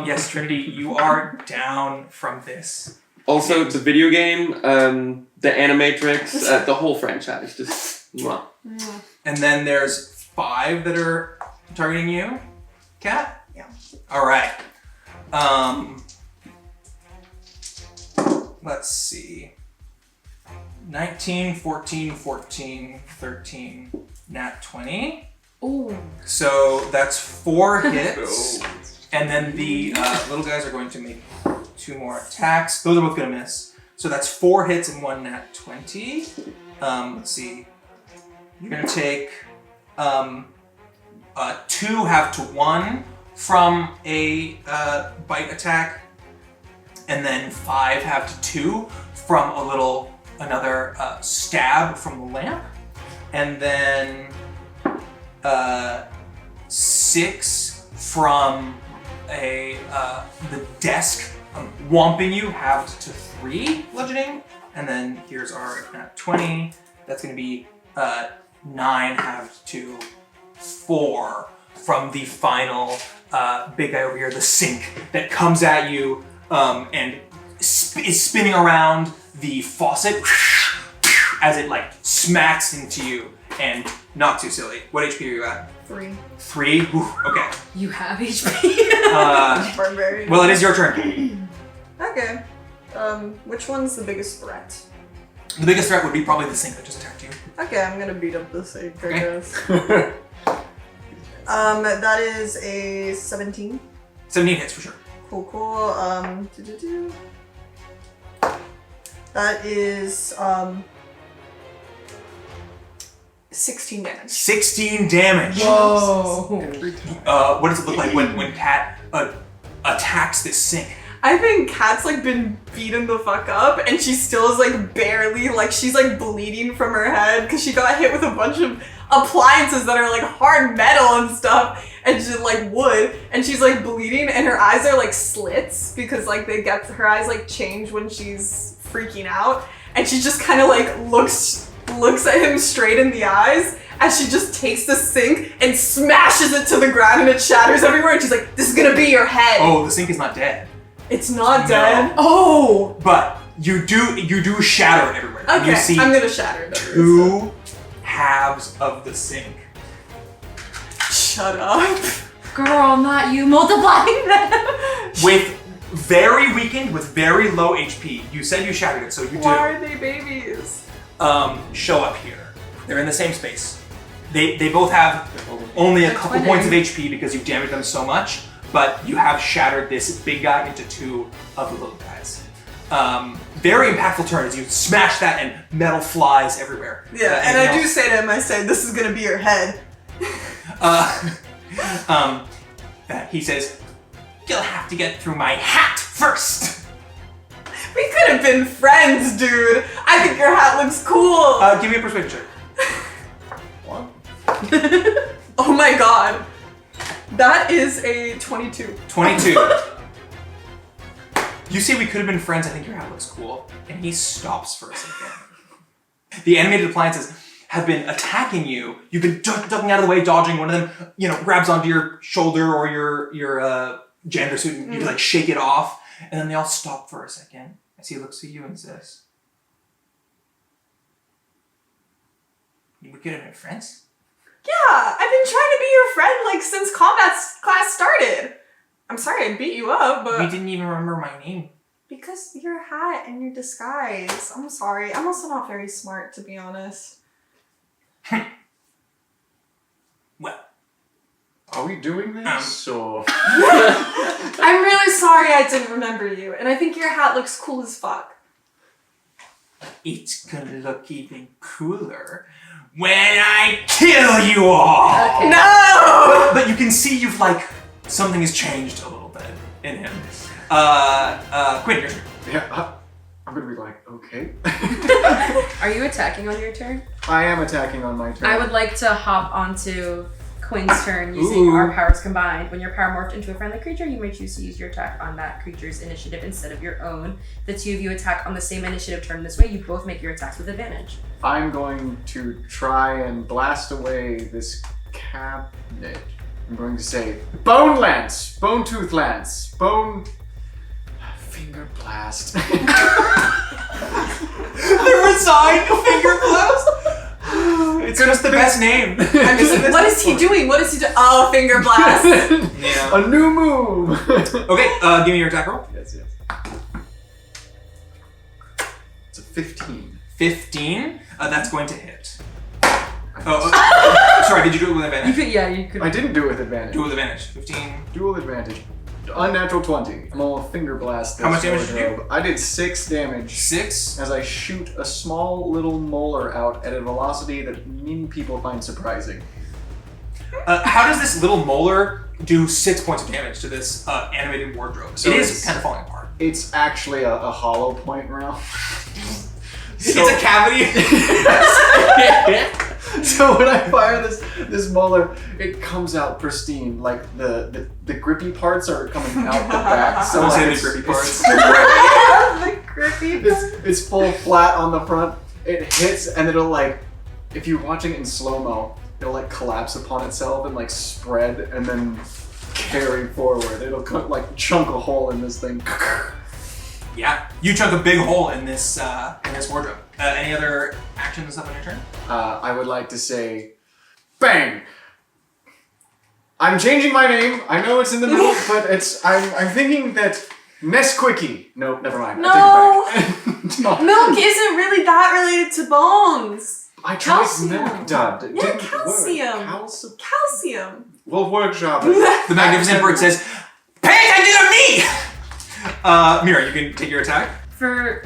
Yes, Trinity, you are down from this. Also, the video game, the Animatrix, the whole franchise, just mwah. And then there's 5 that are targeting you. Kat? Yeah. All right. Let's see. 19, 14, 14, 13, nat 20. Ooh. So that's 4 hits. And then the little guys are going to make 2 more attacks. Those are both going to miss. So that's 4 hits and 1 nat 20. Let's see. You're going to take 2 half to 1 from a bite attack. And then 5 half to 2 from another stab from the lamp. And then 6 from the desk whomping you, halved to 3 bludgeoning. And then here's our nat 20. That's going to be 9 halved to 4 from the final big guy over here, the sink, that comes at you and is spinning around the faucet as it like smacks into you and knocks you silly. What HP are you at? 3. 3? Ooh, okay. You have HP. Barbarian. Well, it is your turn. Okay. Which one's the biggest threat? The biggest threat would be probably the sink that just attacked you. Okay, I'm gonna beat up the sink, I Okay. guess. That is a 17. 17 hits for sure. Cool. That is 16 damage. 16 damage. Whoa. What does it look like when Kat attacks this sink? I think Kat's like been beaten the fuck up and she still is like barely, like she's like bleeding from her head because she got hit with a bunch of appliances that are like hard metal and stuff and just like wood, and she's like bleeding and her eyes are like slits because like her eyes like change when she's freaking out, and she just kind of like looks at him straight in the eyes as she just takes the sink and smashes it to the ground and it shatters everywhere, and she's like, "This is gonna be your head." Oh, the sink is not dead. It's not No. dead. Oh. But you do shatter it everywhere. And Okay, you see I'm gonna shatter it. 2 halves of the sink. Shut up. Girl, not you multiplying them. With very weakened, with very low HP. You said you shattered it, so you Why do. are they babies? Show up here. They're in the same space. They both have only a They're couple twinning. points of HP because you've damaged them so much, but you have shattered this big guy into 2 of the little guys. Very impactful turn as you smash that and metal flies everywhere. Yeah, and anything I do else? say to him, I say, "This is gonna be your head." He says, "You'll have to get through my hat first." We could have been friends, dude. I think your hat looks cool. Give me a persuasion check. What? Oh my god. That is a 22. 22. You say we could have been friends, I think your hat looks cool. And he stops for a second. The animated appliances have been attacking you. You've been ducking out of the way, dodging. One of them, grabs onto your shoulder or your janitor suit and you like shake it off. And then they all stop for a second as he looks at you and says, "We could have been friends?" Yeah, I've been trying to be your friend like since combat class started. I'm sorry I beat you up, but... We didn't even remember my name. Because your hat and your disguise. I'm sorry. I'm also not very smart, to be honest. Well, Are we doing this? Or I'm really sorry I didn't remember you, and I think your hat looks cool as fuck. it's gonna look even cooler when I kill you all! Okay. No! But you can see something has changed a little bit in him. Quinn, your turn. yeah, I'm gonna be like, okay. Are you attacking on your turn? I am attacking on my turn. I would like to hop onto Quinn's turn using our powers combined. When your power morphed into a friendly creature, you may choose to use your attack on that creature's initiative instead of your own. The two of you attack on the same initiative turn this way. You both make your attacks with advantage. I'm going to try and blast away this cabinet. I'm going to say, Bone Lance! Bone Tooth Lance! Bone... Finger Blast. The resigned finger blast? It's just the best name. What is he doing? What is he doing? Oh, finger blast. Yeah. A new move! Okay, give me your attack roll. Yes. It's a 15. 15. That's going to hit. Sorry, did you do it with advantage? You could. I didn't do it with advantage. Do it with advantage. 15. Dual advantage. Unnatural 20. I'm gonna finger blast. How much damage did you do? I did 6 damage 6. as I shoot a small little molar out at a velocity that many people find surprising. How does this little molar do 6 points of damage to this animated wardrobe? So it is kind of falling apart. It's actually a hollow point round. It's a cavity. So when I fire this molar, it comes out pristine. Like the grippy parts are coming out the back. So Don't like say the it's, grippy parts. The grippy. it's full flat on the front. It hits and it'll like, if you're watching it in slow-mo, it'll like collapse upon itself and like spread and then carry forward. It'll like chunk a hole in this thing. Yeah, you chunk a big hole in this wardrobe. Any other actions up on your turn? I would like to say, bang! I'm changing my name. I know it's in the middle, but I'm thinking that Nesquickie. No, never mind. No. I take it back. No. Milk isn't really that related to bones. I tried Calcium. milk dud. It Yeah, didn't calcium. Work. Calcium. We'll workshop it. The Magnificent Bird says, "Pay attention to me!" Mira, you can take your attack.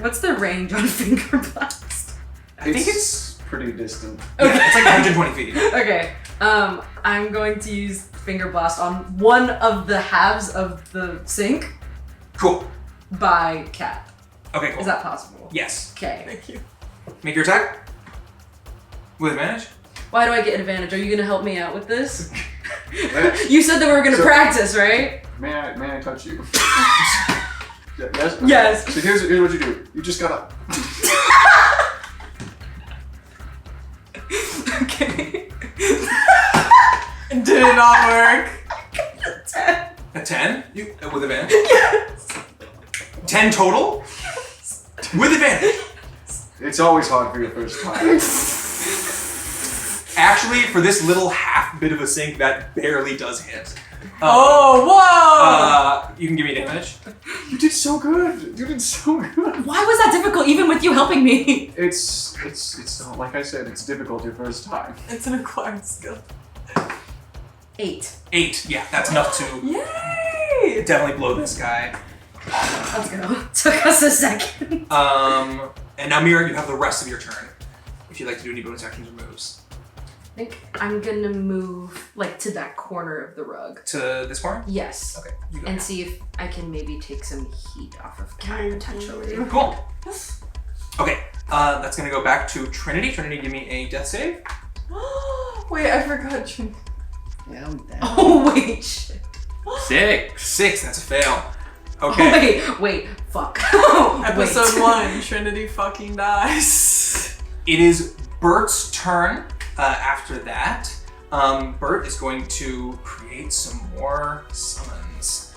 What's the range on finger blast? I think it's pretty distant. yeah, it's like 120 feet. Okay. I'm going to use finger blast on one of the halves of the sink Cool. by Cat. Okay, cool. Is that possible? Yes. Okay. Thank you. Make your attack. With advantage. Why do I get advantage? Are you gonna help me out with this? You said that we were gonna practice, right? May I touch you? Yes? Yes. So here's what you do. You just gotta... Okay. It did not work. 10. A 10? You with advantage? Yes. 10 total? With advantage. It's always hard for your first time. Actually, for this little half bit of a sink, that barely does hit. Whoa! You can give me advantage. You did so good. You did so good. Why was that difficult even with you helping me? It's not, like I said, it's difficult your first time. It's an acquired skill. 8. 8. Yeah, that's enough to Yay! definitely blow this guy. Let's go. Took us a second. And now Mira, you have the rest of your turn. If you'd like to do any bonus actions or moves. I think I'm gonna move like to that corner of the rug. To this corner? Yes. Okay. You go. And see if I can maybe take some heat off of Cat potentially. Cool. Okay, that's gonna go back to Triniti. Triniti, give me a death save. Wait, I forgot. Yeah, I'm down. Oh wait, shit. 6. 6, that's a fail. Okay. Wait, fuck. Episode 1, Trinity fucking dies. It is Bert's turn. After that, Bert is going to create some more summons.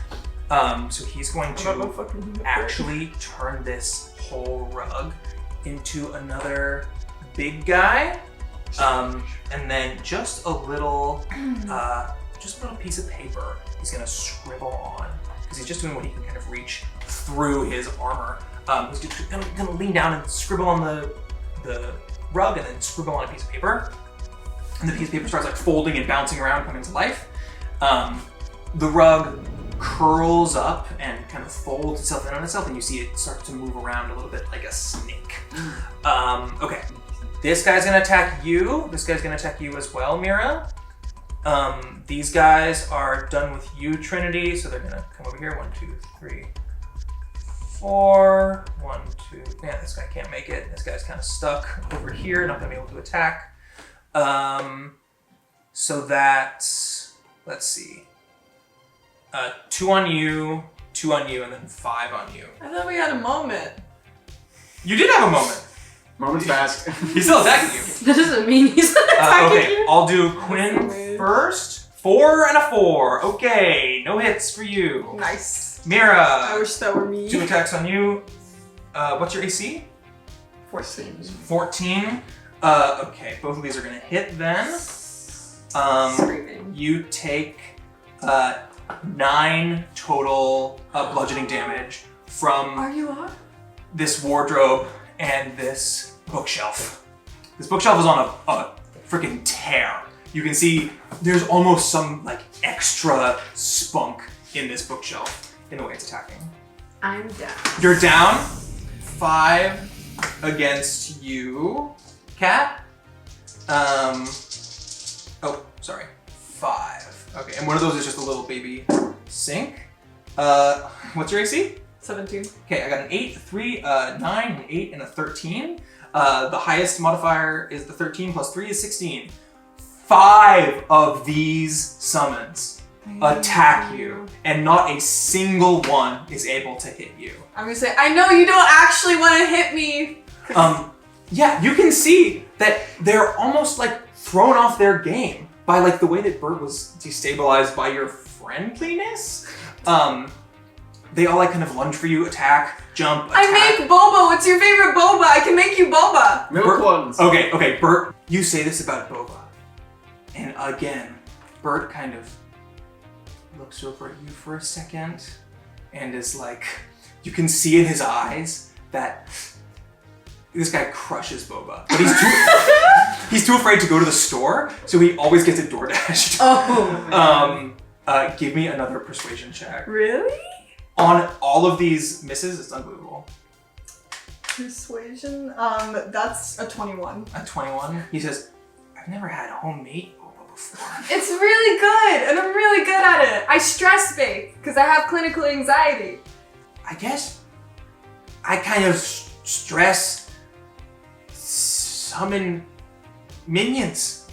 So he's going to actually turn this whole rug into another big guy. And then just a little piece of paper he's gonna scribble on, because he's just doing what he can kind of reach through his armor. He's just gonna lean down and scribble on the rug, and then scribble on a piece of paper. And the piece of paper starts like folding and bouncing around, coming to life. The rug curls up and kind of folds itself in on itself, and you see it start to move around a little bit like a snake. Okay, this guy's gonna attack you. This guy's gonna attack you as well, Mira. These guys are done with you, Triniti, so they're gonna come over here. 1, 2, 3, 4. 1, 2. Yeah, this guy can't make it. This guy's kind of stuck over here, not gonna be able to attack. So that's, let's see. 2 on you, 2 on you, and then 5 on you. I thought we had a moment. You did have a moment. Moment's passed. He's still attacking you. That doesn't mean he's attacking Okay, you. I'll do Quinn first. 4 and a 4. Okay, no hits for you. Nice. I Mira, wish that were me. 2 attacks on you. What's your AC? 14. 14. Okay, both of these are gonna hit then. Screaming. You take 9 total bludgeoning damage from Are you up? this wardrobe and this bookshelf. This bookshelf is on a freaking tear. You can see there's almost some like extra spunk in this bookshelf in the way it's attacking. I'm down. You're down. 5 against you, Cat. Oh, sorry. 5. Okay, and one of those is just a little baby sink. What's your AC? 17. Okay, I got an 8, 3, 9, an 8, and a 13. The highest modifier is the 13 plus 3 is 16. 5 of these summons attack you, and not a single one is able to hit you. I'm gonna say, I know you don't actually want to hit me. Yeah, you can see that they're almost like thrown off their game by like the way that Bird was destabilized by your friendliness. They all like kind of lunge for you, attack, jump, attack. I make boba. What's your favorite boba? I can make you boba. Milk ones. Okay, Bert, you say this about Boba. And again, Bert kind of looks over at you for a second and is like, you can see in his eyes that this guy crushes Boba. But he's too afraid to go to the store, so he always gets it door dashed. Oh. Give me another persuasion check. Really? On all of these misses, it's unbelievable. Persuasion? That's a 21. At 21, he says, I've never had homemade boba before. It's really good, and I'm really good at it. I stress bake, because I have clinical anxiety. I guess I kind of stress summon minions.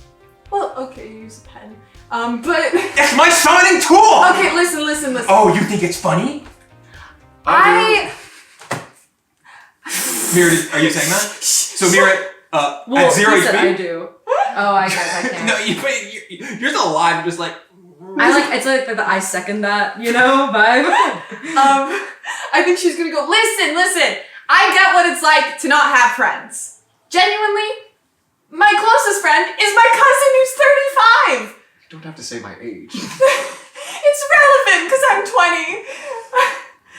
Well, okay, you use a pen. But... That's my summoning tool! Okay, listen. Oh, you think it's funny? Mira, are you saying that? So Mira, Well, at 0 he said I HP. do. Oh, I guess I can't. No, you're still alive. You're just like. It's like the I second that, you know, vibe. I think she's gonna go, listen, I get what it's like to not have friends. Genuinely, my closest friend is my cousin who's 35. You don't have to say my age. It's relevant because I'm 20.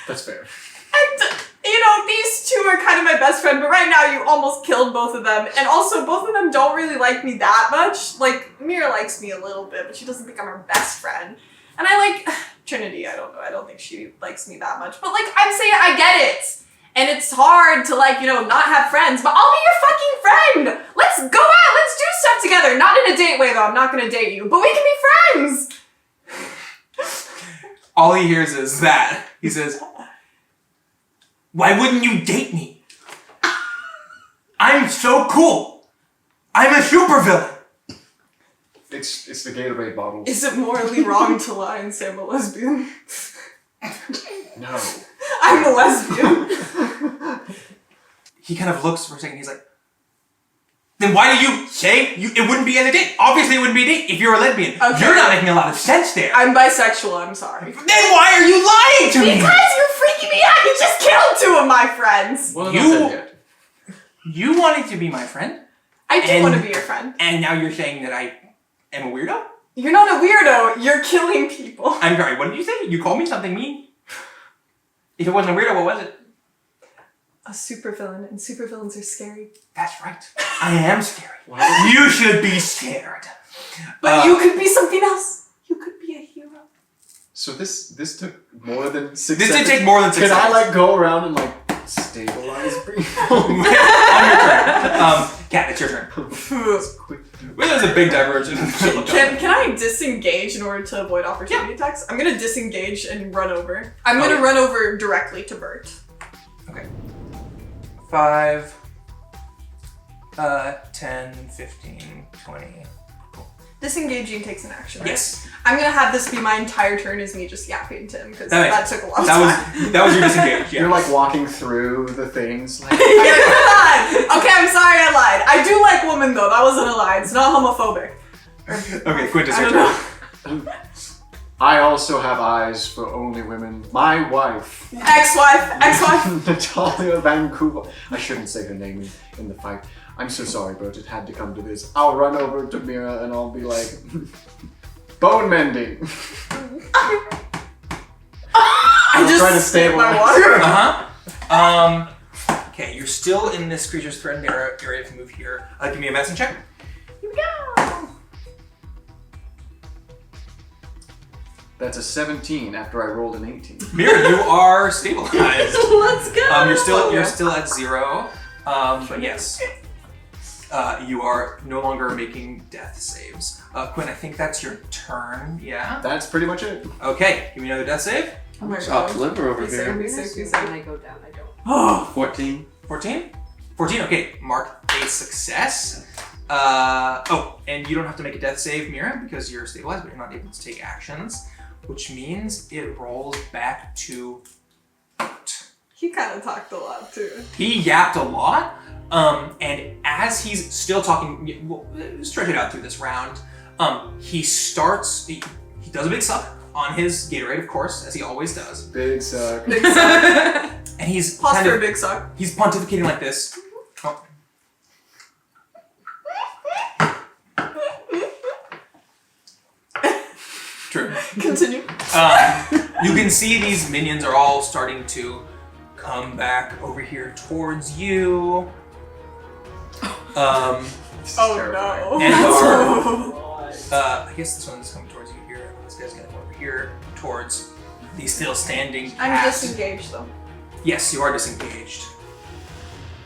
That's fair. And, these two are kind of my best friend, but right now you almost killed both of them. And also, both of them don't really like me that much. Like, Mira likes me a little bit, but she doesn't think I'm her best friend. And I like Triniti, I don't know. I don't think she likes me that much. But, like, I'm saying I get it. And it's hard to, like, not have friends, but I'll be your fucking friend. Let's go out. Let's do stuff together. Not in a date way, though. I'm not going to date you. But we can be friends. All he hears is that. He says, why wouldn't you date me? I'm so cool. I'm a supervillain. It's the Gatorade bottles. Is it morally wrong to lie and say I'm a lesbian? No. I'm a lesbian. He kind of looks for a second. He's like, then why do you say it wouldn't be a date? Obviously it wouldn't be a date if you're a lesbian. Okay. You're not making a lot of sense there. I'm bisexual, I'm sorry. Then why are you lying to me? Because you're freaking me out! You just killed 2 of my friends! Well, You- not dead yet. You wanted to be my friend, I do And- want to be your friend. and now you're saying that I am a weirdo? You're not a weirdo, you're killing people. I'm sorry, what did you say? You called me something mean? If it wasn't a weirdo, what was it? A supervillain, and supervillains are scary. That's right. I am scary. Wow. You should be scared. But you could be something else. You could be a hero. So this took more than 6 This seconds? did take more than 6 Can I seconds. go around and stabilize people? On your turn. Kat, it's your turn. Quick. Well, there's a big divergence. Can I disengage in order to avoid opportunity attacks? I'm gonna disengage and run over. I'm gonna Okay. run over directly to Bert. Okay. 5, 10, 15, 20. Cool. Disengaging takes an action, right? Yes. I'm gonna have this be my entire turn as me just yapping to him because That that makes- took a long time. That was your disengage. Yeah. You're like walking through the things. Like, Come on! Okay, I'm sorry I lied. I do like women though. That wasn't a lie. It's not homophobic. Okay, Quinntus, I your don't turn. know. I also have eyes for only women. My wife, Ex-wife. Natalia Vancouver. I shouldn't say her name in the fight. I'm so sorry, but it had to come to this. I'll run over to Mira and I'll be like, bone mending. I just try to spit my stabilize. water. Okay, you're still in this creature's threatened area. You're able to move here. Give me a medicine check. Here we go. That's a 17 after I rolled an 18. Mira, you are stabilized. Let's go. You're still at 0. But yes. You are no longer making death saves. Quinn, I think that's your turn, yeah? That's pretty much it. Okay, give me another death save. Oh my Top god. liver over Be safe, here. be safe, be When safe. I go down, I don't. Oh. 14. 14? 14, okay. Mark a success. And you don't have to make a death save, Mira, because you're stabilized, but you're not able to take actions, which means it rolls back to 8. He kind of talked a lot too. He yapped a lot, and as he's still talking, we'll stretch it out through this round, he does a big suck on his Gatorade, of course, as he always does, Big suck. Big suck. and he's Pause kind for a of, big suck. he's pontificating like this. Oh. True. Continue. You can see these minions are all starting to come back over here towards you. This is Oh terrifying. no. And I guess this one's coming towards you here. This guy's gonna come over here towards the still standing I'm cat. disengaged though. Yes, you are disengaged.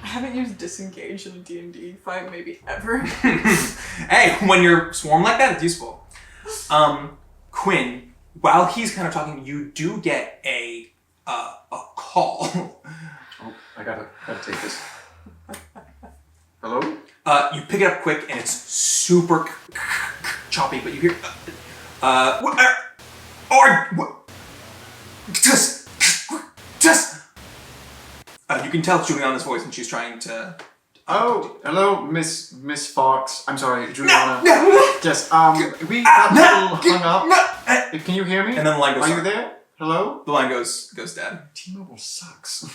I haven't used disengage in a D&D fight maybe ever. Hey, when you're swarmed like that, it's useful. Quinn, while he's kind of talking, you do get a call. Oh, I gotta take this. Hello? You pick it up quick, and it's super choppy, but you hear, you can tell it's Juliana's voice, and she's trying to. Oh, hello, Miss Fox. I'm sorry, Juliana. No. Just, we got a little hung up. No. Can you hear me? And then the line goes. Are you dark. there? Hello? The line goes dead. T-Mobile sucks.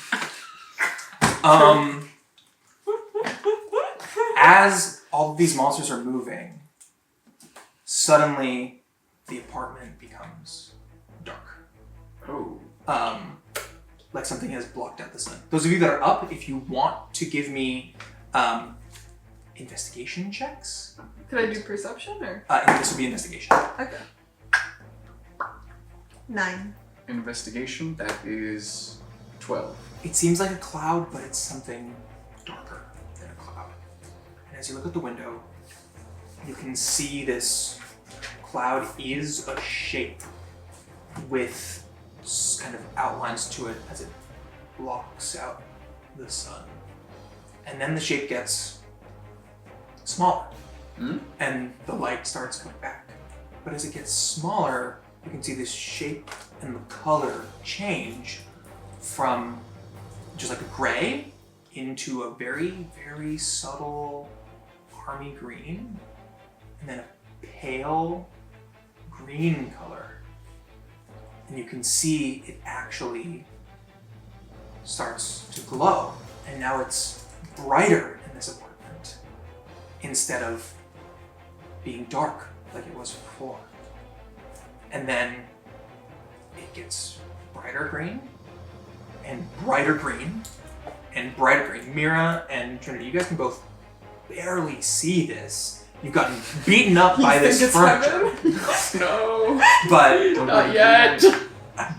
As all of these monsters are moving, suddenly the apartment becomes dark. Oh. Like something has blocked out the sun. Those of you that are up, if you want to give me investigation checks, Could I do perception or? and this will be investigation. Okay. 9. Investigation, that is 12. It seems like a cloud, but it's something darker than a cloud. And as you look at the window, you can see this cloud is a shape with kind of outlines to it as it blocks out the sun. And then the shape gets smaller, and the light starts coming back. But as it gets smaller, you can see this shape and the color change from just like a gray into a very, very subtle army green, and then a pale green color. And you can see it actually starts to glow, and now it's brighter in this apartment instead of being dark like it was before. And then it gets brighter green and brighter green and brighter green. Mira and Trinity, you guys can both barely see this. You've gotten beaten up by You this think it's furniture. No, But not yet.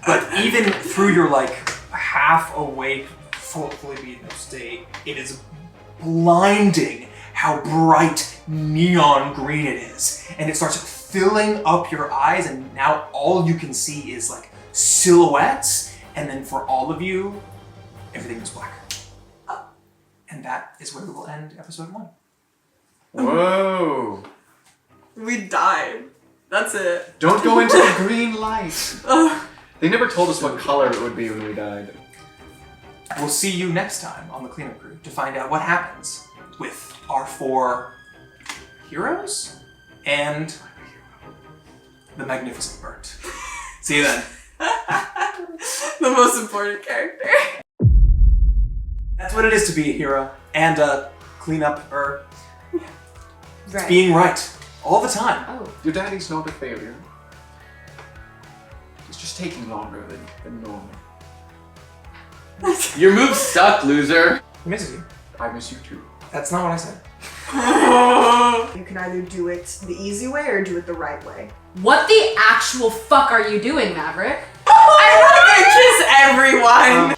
But even through your like half awake, fully beaten up state, it is blinding how bright neon green it is. And it starts filling up your eyes, and now all you can see is like silhouettes, and then for all of you, everything is black. And that is where we will end episode 1. Whoa. We died. That's it. Don't go into the green light. Ugh. They never told us what color it would be when we died. We'll see you next time on the cleanup crew to find out what happens with our 4 heroes and the Magnificent Burnt. See you then. The most important character. That's what it is to be a hero and a cleanup-er. Right. Being right all the time. Oh. Your daddy's not a failure. It's just taking longer than normal. Your moves suck, loser. He misses you. I miss you too. That's not what I said. You can either do it the easy way or do it the right way. What the actual fuck are you doing, Maverick? I want to kiss everyone.